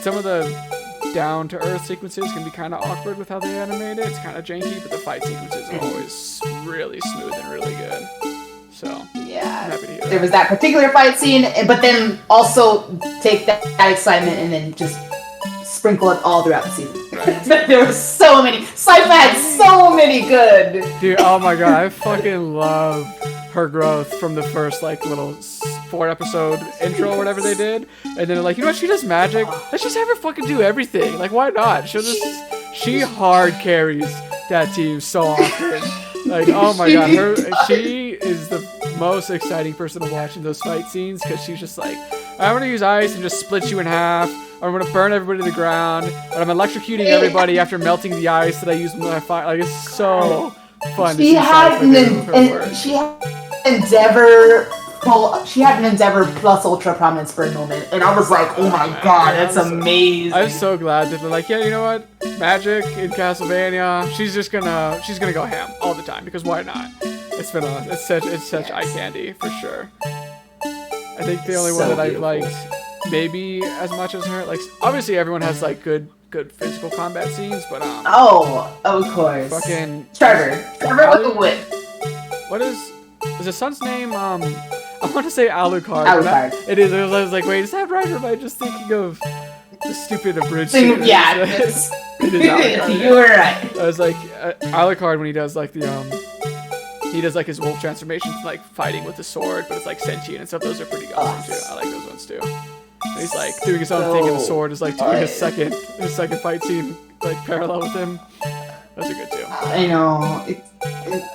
B: some of the down-to-earth sequences can be kind of awkward with how they animate it. It's kind of janky, but the fight sequences are always really smooth and really good. So,
A: yeah,
B: I'm happy to hear that.
A: There was that particular fight scene, but then also take that excitement and then just sprinkle it all throughout the season.
B: Right.
D: There were so many. Sypha had so many good.
B: Dude, oh my god, I fucking love her growth from the first like little 4-episode intro or whatever they did, and then they're like, you know what, she does magic. Let's just have her fucking do everything. Like, why not? She hard carries that team so often. Like, oh my god, she is the most exciting person to watch in those fight scenes because she's just like, I'm gonna use ice and just split you in half. Or I'm gonna burn everybody to the ground. Or I'm electrocuting everybody after melting the ice that I used in my fire. Like, it's so fun.
D: She had an Endeavor plus Ultra Prominence for a moment, and I was like, oh my god, that's amazing.
B: I'm so glad that they're like, yeah, you know what? Magic in Castlevania, she's gonna go ham all the time because why not? It's such eye candy for sure. I think the only one that I've liked maybe as much as her, like obviously everyone has like good physical combat scenes, but
D: oh, of course,
B: fucking
D: Trevor with the whip.
B: What is his son's name? I want to say Alucard.
D: Alucard.
B: It is. I was like, wait, is that right? Or am I just thinking of the stupid abridged?
D: Yeah,
B: it is Alucard.
D: You were right.
B: I was like, Alucard when he does like the he does like his wolf transformations, like fighting with the sword, but it's like sentient and stuff. Those are pretty awesome too. I like those ones too. And he's like doing his own thing, and the sword is like doing his second fight scene like parallel with him. Those are good too.
D: I know.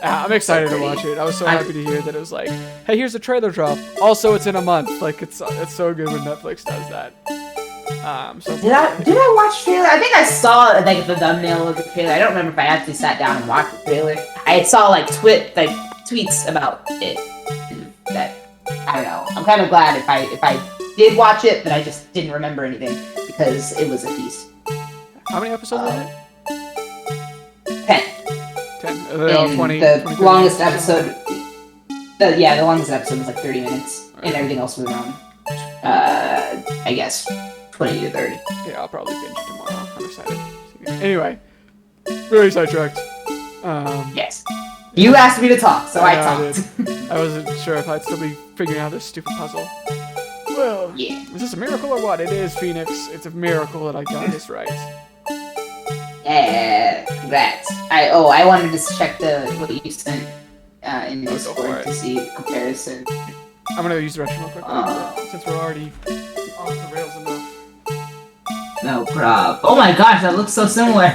B: I'm excited to watch it. I was so happy to hear that it was like, hey, here's a trailer drop. Also, it's in a month. Like it's so good when Netflix does that.
D: Did I watch the trailer? I think I saw like the thumbnail of the trailer. I don't remember if I actually sat down and watched the trailer. I saw like tweets about it. That I don't know. I'm kind of glad if I did watch it, that I just didn't remember anything because it was a feast.
B: How many episodes was it?
D: 10.
B: Are they all 20?
D: The
B: 20,
D: longest episode. The longest episode was like 30 minutes, and everything else was around. I guess 20 to 30.
B: Yeah, I'll probably binge it tomorrow. I'm excited. Anyway, really sidetracked.
D: Yes. You asked me to talk, so I talked.
B: I wasn't sure if I'd still be figuring out this stupid puzzle. Well,
D: yeah.
B: Is this a miracle or what? It is, Phoenix. It's a miracle that I got this right.
D: Yeah, congrats. I wanted to check what you sent in Discord to see the comparison.
B: I'm gonna use the restroom real quick since we're already off the rails enough.
D: No prob. Oh my gosh, that looks so similar.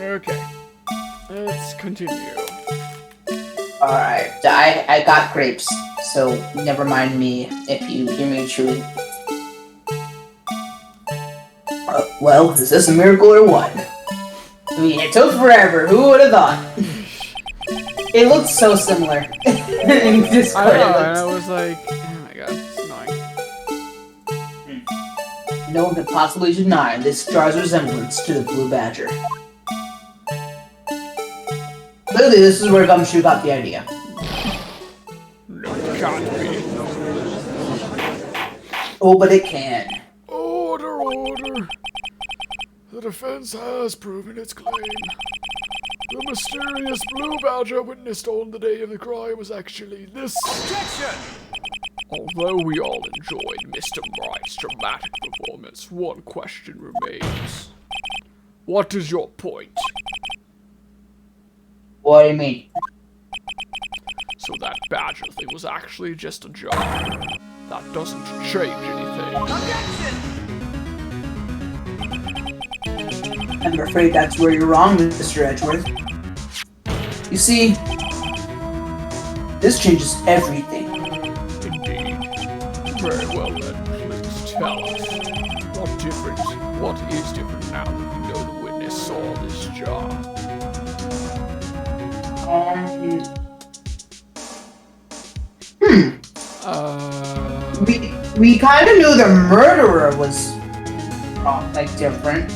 B: Okay, let's continue.
D: Alright, I got grapes, so never mind me if you hear me truly. Well, is this a miracle or what? I mean, it took forever. Who would have thought? It looked so similar. In Discord,
B: I know, and I was like, oh my god, it's annoying.
D: No one could possibly deny this jar's resemblance to the Blue Badger. Clearly, this is where Gumshoe got the idea.
B: No, it can't be.
D: Oh, but it can.
C: Order, order. The defense has proven its claim. The mysterious Blue Badger witnessed on the day of the crime was actually this.
E: Objection!
B: Although we all enjoyed Mr. Wright's dramatic performance, one question remains. What is your point?
D: What do you mean?
B: So that badger thing was actually just a joke. That doesn't change anything.
E: Objection!
D: I'm afraid that's where you're wrong, Mr. Edgeworth. You see, this changes everything.
B: Indeed. Very well then, please tell us. What is different now that we know the witness saw this jar?
D: We kind of knew the murderer was like different.
B: I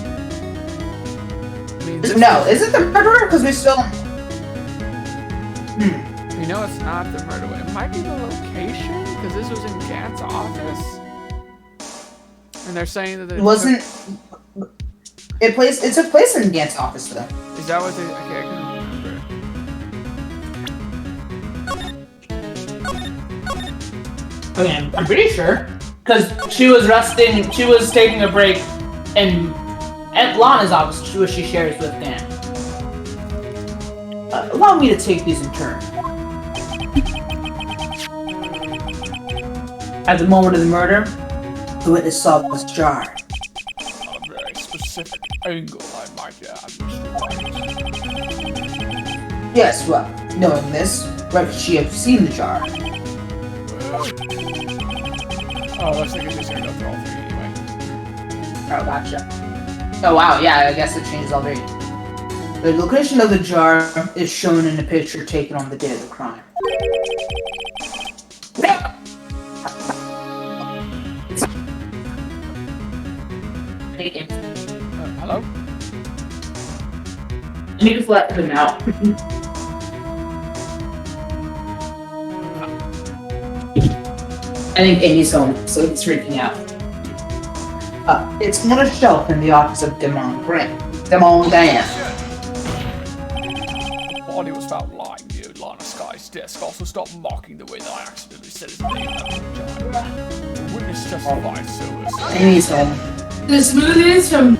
B: mean,
D: No, is it the murderer? Because we still.
B: We know it's not the murderer. It might be the location, because this was in Gant's office. And they're saying that
D: It wasn't. It took place in Gant's office though.
B: Is that what they? Okay, I can remember.
D: Okay, I'm pretty sure. Because she was resting, she was taking a break in at Lana's office, which she shares with Dan. Allow me to take these in turn. At the moment of the murder, the witness saw this jar.
B: A very specific angle, I might add, Mr. Wright.
D: Yes, well, knowing this, where could she have seen the jar?
B: Oh, looks like it's just gonna go through all three anyway.
D: Oh, gotcha. Oh, wow, yeah, I guess it changes all three. The location of the jar is shown in a picture taken on the day of the crime.
B: Hello?
D: I need to flatten them out. I think Amy's home, so it's freaking out. It's on a shelf in the office of Demon Dan.
B: The body was found lying near Lana Sky's desk. Also, stop mocking the way that I accidentally said his name that time. The witness testified so as...
D: Amy's home.
A: The smoothies from.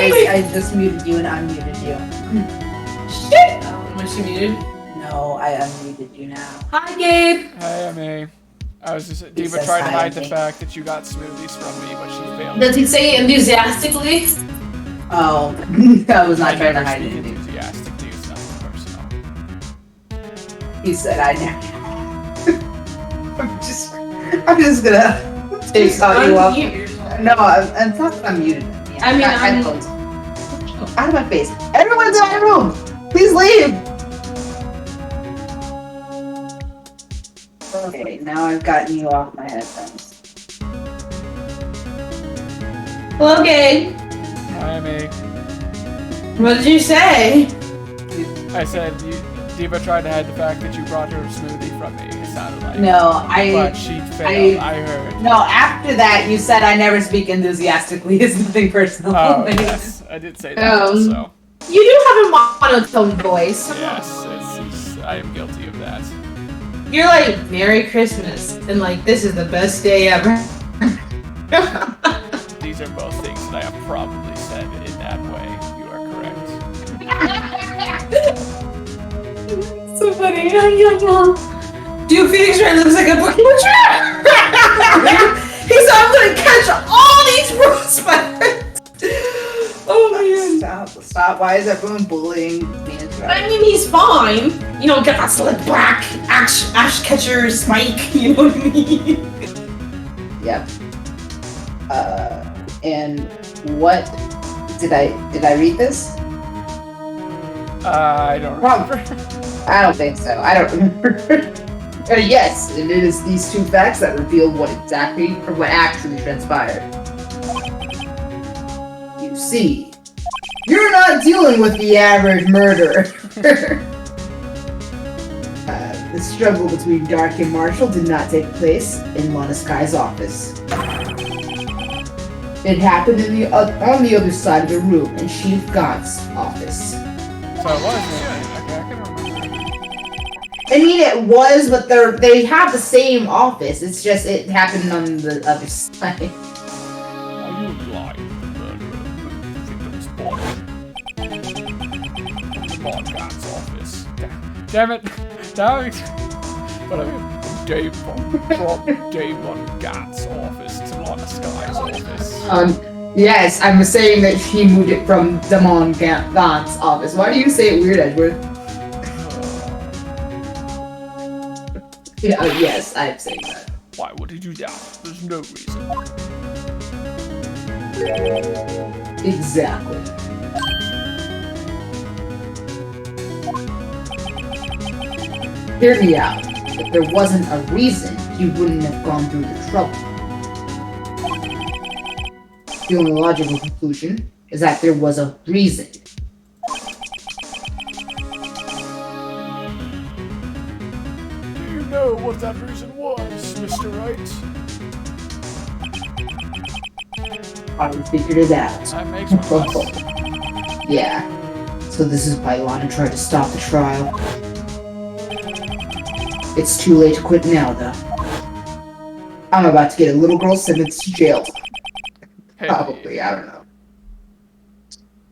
D: I just muted you and unmuted you.
A: Shit! Was she muted?
D: No, I unmuted you now.
A: Hi, Gabe!
B: Hey, Amy. I was just... Diva
D: says
B: tried to
D: hi,
B: hide the
D: Amy.
B: fact that you got smoothies from me, but she failed.
A: Does he say it enthusiastically?
D: Oh, I was not trying to hide
B: speak
D: anything.
B: enthusiastic to you, it's nothing personal.
D: He said I never. I'm just gonna take audio off. No, I'm not unmuted.
A: I mean,
D: got
A: I'm-
D: headphones. Out of my face. Everyone's in my room! Please leave! Okay, now I've gotten you off my headphones.
A: Hello, Gabe.
B: Hi, Amy.
A: What did you say?
B: I said, Diva tried to hide the fact that you brought her a smoothie from me. It sounded like.
D: No,
B: But she failed. I heard.
D: No, after that, you said I never speak enthusiastically. It's nothing personal.
B: Oh, yes. I did say that also.
A: You do have a monotone voice.
B: Yes, I am guilty of that.
A: You're like, Merry Christmas, and like, this is the best day ever.
B: These are both things that I have probably said in that way. You are correct.
A: So funny. Dude, Phoenix Wright looks like a Pokemon trainer. He's I'm gonna catch all these rose spiders. Oh man.
D: Stop.
A: stop? Why is everyone bullying Phoenix Wright?
D: I mean, he's fine. You know, get that slick black ash catcher spike. You know what I mean?
A: Yep. And what did I read this?
B: I don't remember.
A: I don't think so. I don't remember. Yes, it is these two facts that reveal what actually transpired. You see, you're not dealing with the average murderer. The struggle between Dark and Marshall did not take place in Lana Sky's office. It happened on the other side of the room in Chief Gott's office.
B: So it was. Okay, I can remember.
A: I mean, it was, but they have the same office. It's just it happened on the other side.
C: Are you lying, murderer? Victim's body. The Bobcat's office.
B: Damn it! But I mean, from Damon Gat's office to Lana Sky's office.
A: Yes, I'm saying that he moved it from Damon Gaunt's office. Why do you say it weird, Edward? Yeah, yes, I'm saying that.
C: Why would he do that? There's no reason.
A: Exactly. Hear me out. If there wasn't a reason, he wouldn't have gone through the trouble. The only logical conclusion is that there was a reason.
C: Do you know what that reason was, Mr. Wright?
A: I figured it out.
B: That makes more sense.
A: Yeah. So this is why Lana tried to stop the trial. It's too late to quit now, though. I'm about to get a little girl sentenced to jail.
B: Hey,
A: Probably, I don't know.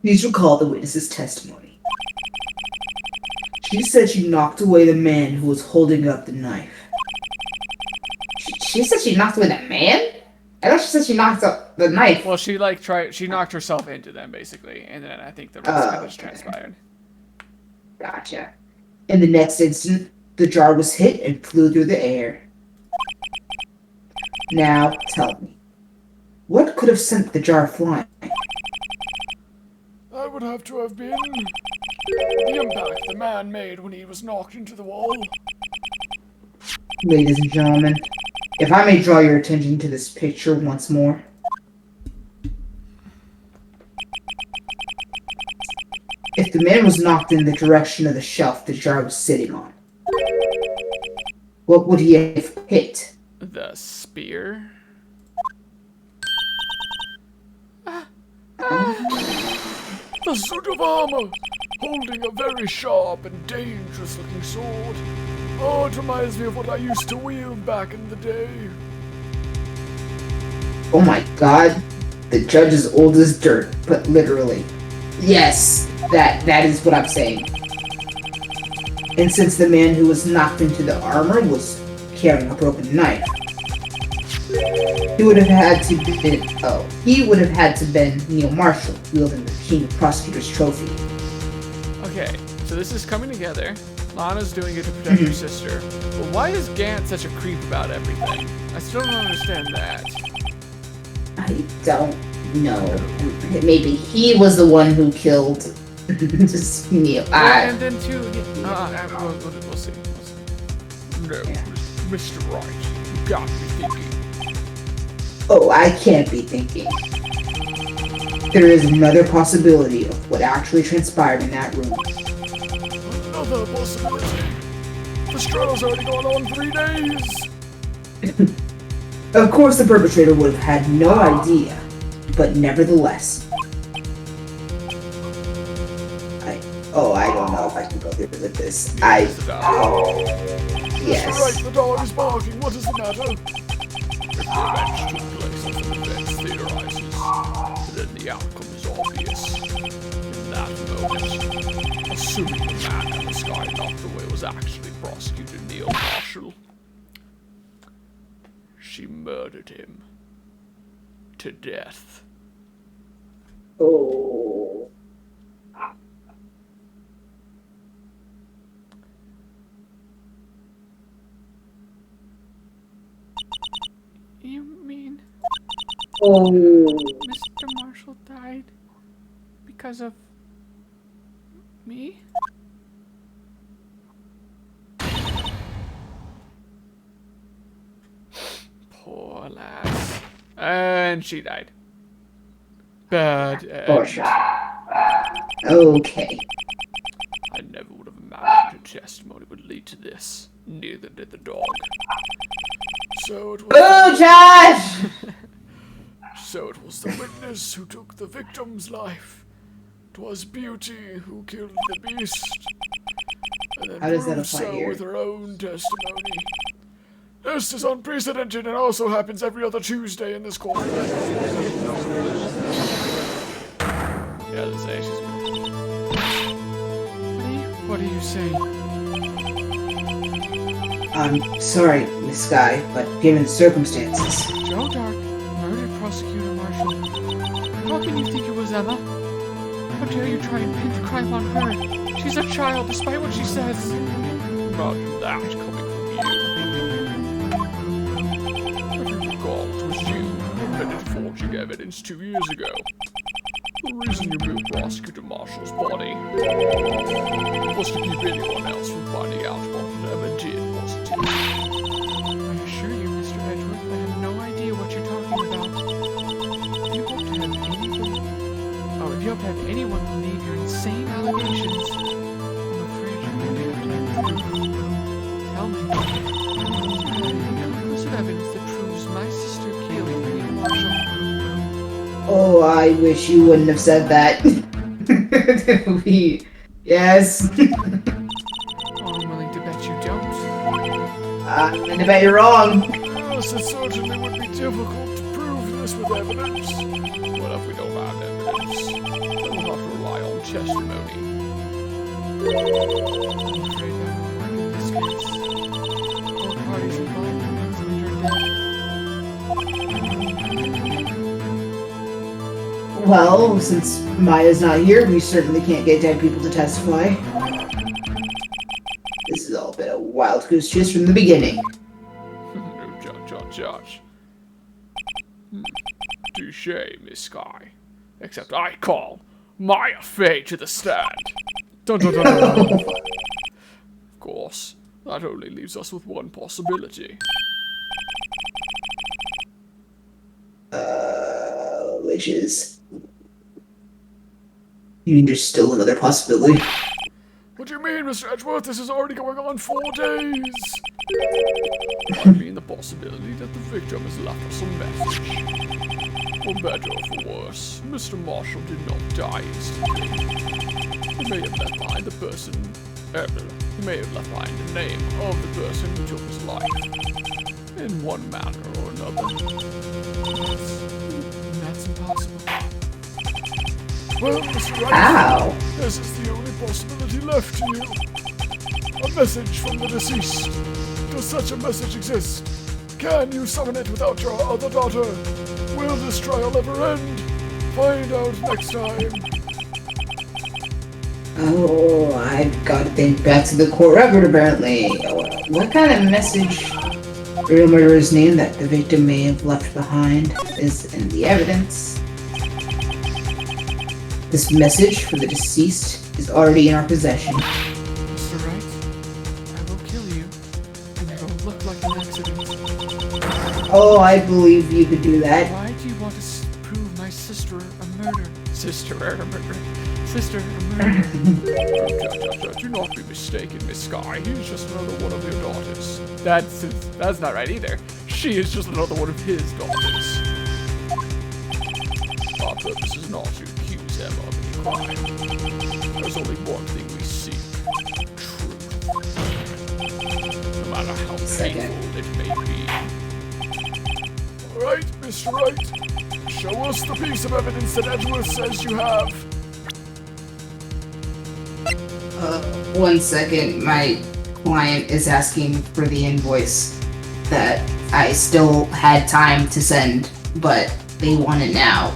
A: Please recall the witness's testimony. She said she knocked away the man who was holding up the knife. She said she knocked away the man? I thought she said she knocked up the knife.
B: Well, she knocked herself into them basically, and then I think the rest kind of just transpired.
A: Gotcha. In the next instant, the jar was hit and flew through the air. Now, tell me, what could have sent the jar flying?
C: That would have to have been the impact the man made when he was knocked into the wall.
A: Ladies and gentlemen, if I may draw your attention to this picture once more. If the man was knocked in the direction of the shelf the jar was sitting on, what would he have hit?
B: The spear.
C: The suit of armor, holding a very sharp and dangerous-looking sword. Oh, it reminds me of what I used to wield back in the day.
A: Oh my god, the judge is old as dirt, but literally. Yes, that is what I'm saying. And since the man who was knocked into the armor was carrying a broken knife, he would have had to been Neil Marshall, wielding the King Prosecutor's trophy.
B: Okay, so this is coming together. Lana's doing it to protect her sister. But why is Gant such a creep about everything? I still don't understand that.
A: I don't know. Maybe he was the one who killed just Neil.
B: And then too, we'll see.
C: No, Mr. Wright, you got me thinking.
A: Oh, I can't be thinking. There is another possibility of what actually transpired in that room.
C: Another possibility. This trial's already gone on 3 days.
A: Of course, the perpetrator would have had no idea, but nevertheless. I don't know if I can go through with this. Yes.
C: Mr. Wright, the dog is barking. What is the matter? If the events took place as an event theorizes, then the outcome is obvious. In that moment, assuming the man in the sky knocked away was actually Prosecutor Neil Marshall, she murdered him to death.
A: Oh.
B: Mr. Marshall died because of me? Poor lass. And she died. Bad end.
D: Okay.
C: I never would have imagined her testimony would lead to this. Neither did the dog. So it was.
D: Boo, Josh!
C: So it was the witness who took the victim's life. 'Twas Beauty who killed the beast. And then
D: How does that
C: proved
D: apply
C: so
D: here?
C: with her own testimony. This is unprecedented and also happens every other Tuesday in this court.
B: Yeah, this actually. What are you saying?
D: I'm sorry, Miss Guy, but given the circumstances.
B: Joe Dark murdered Prosecutor Marshall. How can you think it was Emma? How dare you try and pin the crime on her? She's a child, despite what she says.
C: Imagine that coming from you. If you recall, it was you who admitted forging evidence 2 years ago. The reason you moved Prosecutor Marshall's body was to keep anyone else from finding out what Emma did, wasn't it?
B: I assure you, Mr. Edgeworth, I have no idea what you're talking about. If you hope to have anyone believe your insane allegations, I'm afraid you're going to have proof. Tell me, is there any conclusive evidence that proves my sister killed Peter Marshall?
D: Oh, I wish you wouldn't have said that. Yes.
B: Oh, I'm willing to bet you don't.
D: I'm gonna bet you're wrong.
C: Yes, it certainly would be difficult to prove this with evidence. Well, if we don't have evidence, then we'll have to rely on testimony.
B: I'm afraid that won't work in this case. Both parties involved in the incident are dead.
D: Well, since Maya's not here, we certainly can't get dead people to testify. This has all been a wild goose chase from the beginning.
C: Josh. Touche, Miss Sky. Except I call Maya Fey to the stand. Dun, dun, dun, dun. Of course, that only leaves us with one possibility.
D: Which is... You mean there's still another possibility?
C: What do you mean, Mr. Edgeworth? This is already going on 4 days. I mean the possibility that the victim has left us a message. For better or for worse, Mr. Marshall did not die instantly. He may have left behind the person... he may have left behind the name of the person who took his life. In one manner or another.
B: That's impossible.
C: Well, Mr. Wright,
D: Ow!
C: this is the only possibility left to you. A message from the deceased. Does such a message exist? Can you summon it without your other daughter? Will this trial ever end? Find out next time.
D: Oh, I've got to think back to the court record, apparently. What kind of message the real murderer's name that the victim may have left behind is in the evidence? This message for the deceased is already in our possession.
B: Mr. Wright, I will kill you, and it will look like an accident.
D: Oh, I believe you could do that.
B: Why do you want to prove my sister a murder? Sister a murder. Sister a murder.
C: Do not be mistaken, Miss Sky. He's just another one of your daughters.
B: That's not right either.
C: She is just another one of his daughters. Our purpose is not to accuse Emma of any crime. There's only one thing we seek. Truth. No matter how painful it may be. Alright, Mr. Wright. Show us the piece of evidence that Edgeworth says you have.
A: 1 second. My client is asking for the invoice that I still had time to send, but they want it now.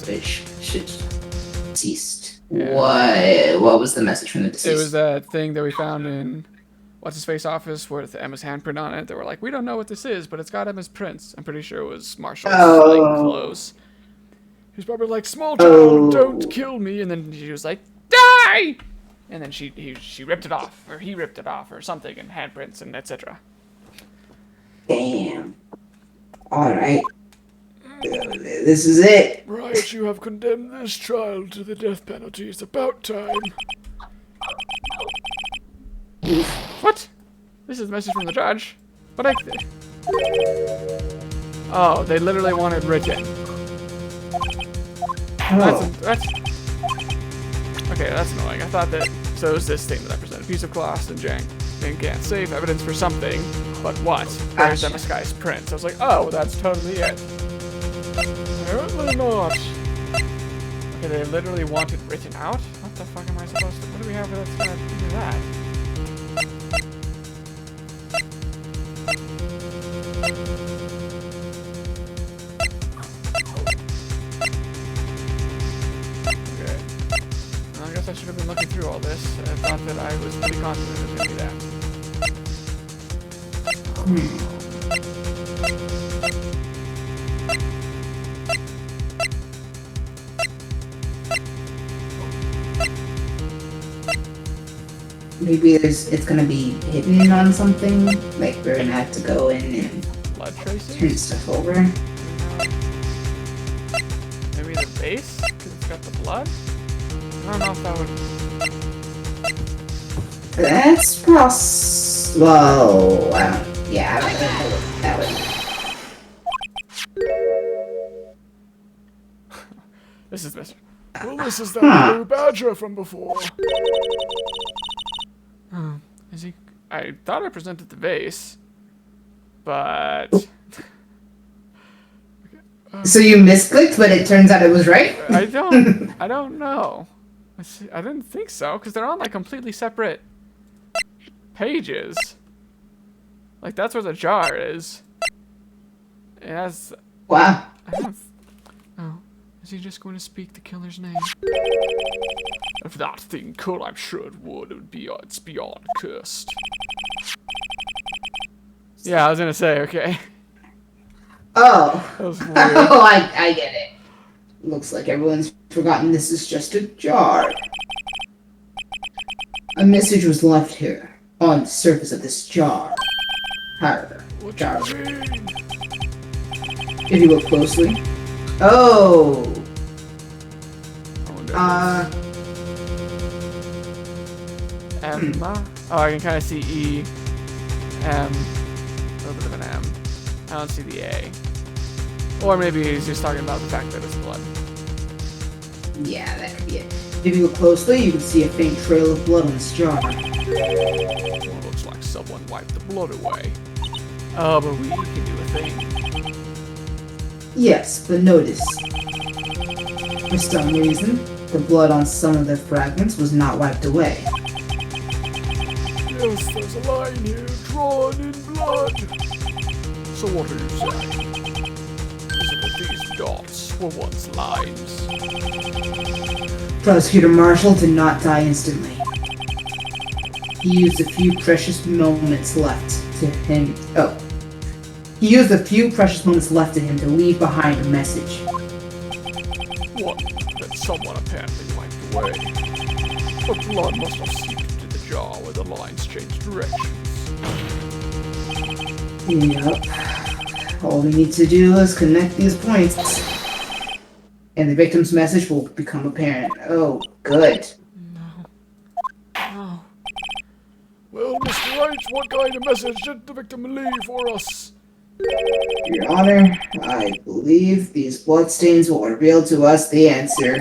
A: Which should ceased.
B: Yeah.
A: What was the message from the deceased?
B: It was that thing that we found in what's his face office with Emma's handprint on it. They were like, we don't know what this is, but it's got Emma's prints. I'm pretty sure it was Marshall's like clothes. He's probably like, small child, don't kill me, and then she was like, die! And then she ripped it off, or he ripped it off, or something, and handprints and etc.
D: Damn. Alright. This is it.
C: Right, you have condemned this child to the death penalty. It's about time.
B: What? This is a message from the judge. But oh, they literally want it written. That's okay, that's annoying. I thought that, so it was this thing that I presented. Piece of glass and jank. And can't save evidence for something, but what? There's Emma Sky's prints. I was like, oh, well, that's totally it. Apparently not. Okay, they literally want it written out? What the fuck am I supposed to, what do we have that's gonna do that? I guess I should have been looking through all this. I thought that I was pretty confident it was going to be that.
D: Maybe it's gonna be hidden on something. Like we're gonna have to go in and
B: Blood traces?
D: turn stuff over.
B: Maybe the base? Because it's got the blood? I don't know if that would...
D: That's well, yeah, I don't know what that would.
B: This is Mr.
C: Well, this is that blue badger from before.
B: Oh, is he... I thought I presented the vase, but...
D: So you misclicked, but it turns out it was right?
B: I don't know. I didn't think so, because they're on like completely separate pages. Like that's where the jar is. It has...
D: Wow.
B: Oh, is he just going to speak the killer's name? If that thing could, I'm sure it would. It's beyond cursed. Yeah, I was gonna say, okay.
D: Oh.
B: That was weird.
D: Oh, I get it. Looks like everyone's forgotten this is just a jar. A message was left here, on the surface of this jar. However, jar. If you look closely. Oh!
B: Emma? Oh, I can kind of see E, M, a little bit of an M. I don't see the A. Or maybe he's just talking about the fact that it's blood.
D: Yeah, that could be it. If you look closely, you can see a faint trail of blood on this jar.
B: Well, looks like someone wiped the blood away. Oh, but we can do a thing.
D: Yes, but notice. For some reason, the blood on some of the fragments was not wiped away.
C: Yes, there's a line here, drawn in blood. So what are you saying? Is it that these dots were once lines?
D: Prosecutor Marshall did not die instantly. He used a few precious moments left to him. Oh. He used a few precious moments left to him to leave behind a message.
C: What? That someone apparently wiped away. But blood must have seeped into the jar where the lines changed directions.
D: Yep. All we need to do is connect these points. And the victim's message will become apparent. Oh, good.
B: No. No.
C: Well, Mr. Wright, what kind of message did the victim leave for us?
D: Your Honor, I believe these bloodstains will reveal to us the answer.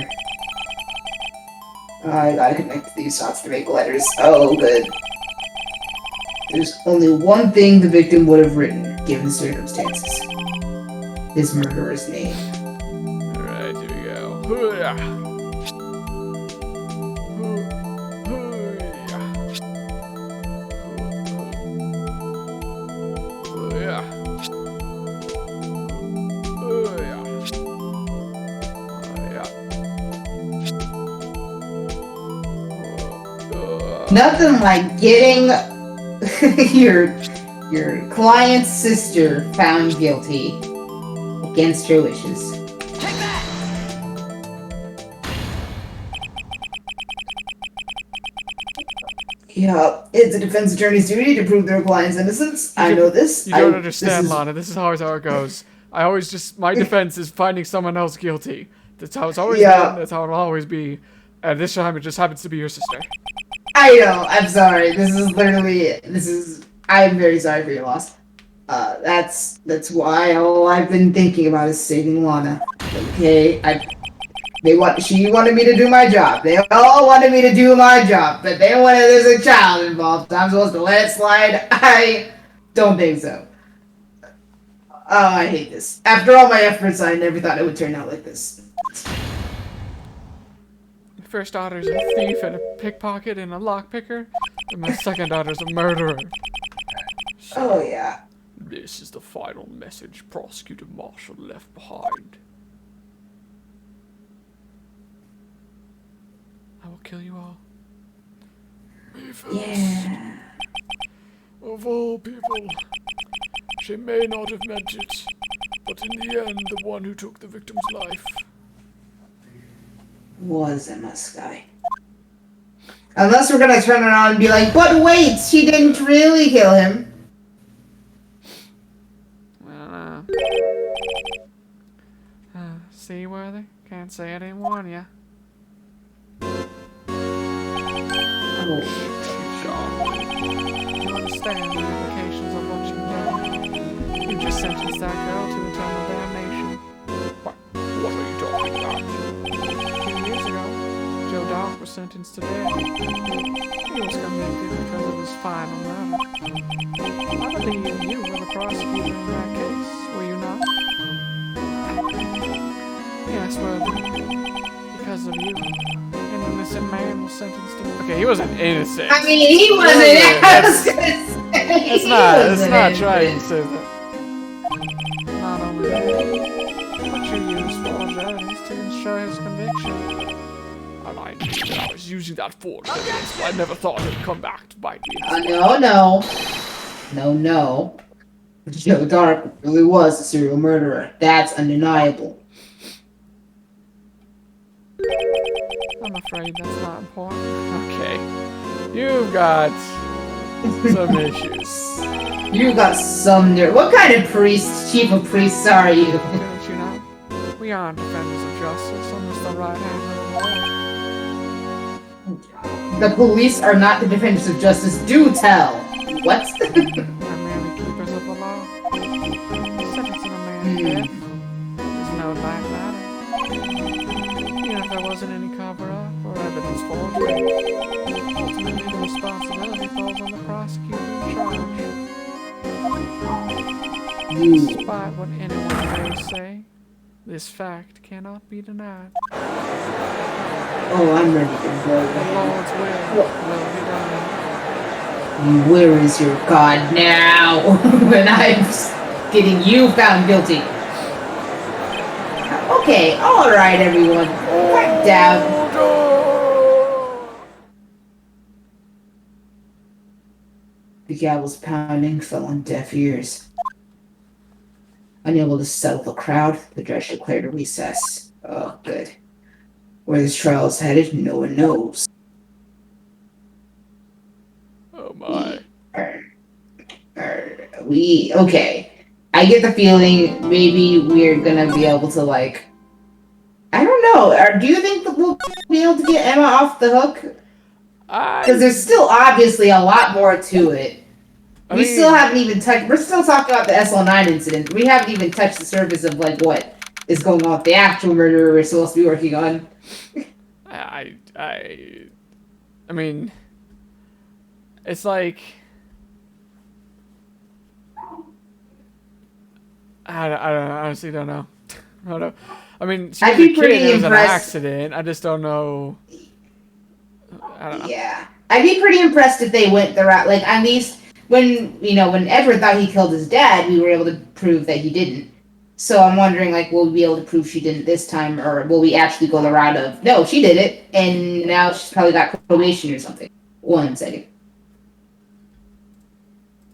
D: I gotta connect these dots to make letters. Oh, good. There's only one thing the victim would have written, given the circumstances. His murderer's name.
B: Alright, here we go.
C: Hooyah.
D: Nothing like getting
A: your client's sister found guilty against her wishes. Yeah, it's a defense attorney's duty to prove their client's innocence. I know this.
B: You don't understand, Lana. This is always how it goes. I always just my defense is finding someone else guilty. That's how it's always been. That's how it'll always be. And this time it just happens to be your sister.
A: I know. I'm sorry. I'm very sorry for your loss. That's why all I've been thinking about is saving Lana. Okay, she wanted me to do my job. They all wanted me to do my job, but they wanted there's a child involved. I'm supposed to let it slide. I don't think so. Oh, I hate this. After all my efforts, I never thought it would turn out like this.
B: My first daughter's a thief and a pickpocket and a lockpicker, and my second daughter's a murderer.
A: Oh yeah.
C: This is the final message Prosecutor Marshall left behind.
B: I will kill you all.
C: Me first.
A: Yeah.
C: Of all people. She may not have meant it, but in the end, the one who took the victim's life
A: Was a must guy. Unless we're gonna turn around and be like, but wait, she didn't really kill him.
B: See, Worthy? Can't say I didn't warn ya.
A: Oh,
B: You understand the implications of what you've done. You just sentenced that girl to eternal damnation.
C: What are you talking about?
B: 2 years ago, Joe Dark was sentenced to death. He was convicted because of his final murder. I believe you were the prosecutor in that case, were you not? Yes, Worthy. Because of you, an innocent man was sentenced to... Okay, he wasn't innocent.
A: I mean, he wasn't.
B: It's not trying to say that. Not only that, but you used forged evidence to ensure his conviction.
C: And I knew that I was using that forged evidence, but I never thought it'd come back to bite me.
A: No. Joe Dark really was a serial murderer. That's undeniable.
B: I'm afraid that's not important. Okay. You've got some issues.
A: You got some nerve. What kind of chief of priests are you?
B: Don't you know? We aren't defenders of justice unless the right hand of the law.
A: The police are not the defenders of justice. Do tell. What?
B: We're merely keepers of the law. Sentencing a man to death is no light matter. Even if there wasn't any cover-up or evidence forgery, ultimately the responsibility falls on the prosecutor in charge. Despite what anyone may say, this fact cannot be denied.
A: Oh, I'm ready to go.
B: The Lord's will be done.
A: Where is your God now? When I'm getting you found guilty. Okay, alright everyone. Back down. The gavel's pounding fell on deaf ears. Unable to settle the crowd, the judge declared a recess. Oh, good. Where this trial is headed, no one knows.
C: Oh my.
A: Okay. I get the feeling maybe we're gonna be able to, like... I don't know. Do you think that we'll be able to get Emma off the hook? Because there's still obviously a lot more to it. We still haven't even touched... We're still talking about the SL9 incident. We haven't even touched the surface of, like, what is going on with the actual murderer we're supposed to be working on.
B: I mean... It's like... I honestly don't know. I don't know. I mean, she was a kid, it was an accident. I just don't know. I don't know.
A: Yeah. I'd be pretty impressed if they went the route, like, at least when Edward thought he killed his dad, we were able to prove that he didn't. So I'm wondering, like, will we be able to prove she didn't this time, or will we actually go the route of, no, she did it, and now she's probably got probation or something. One second.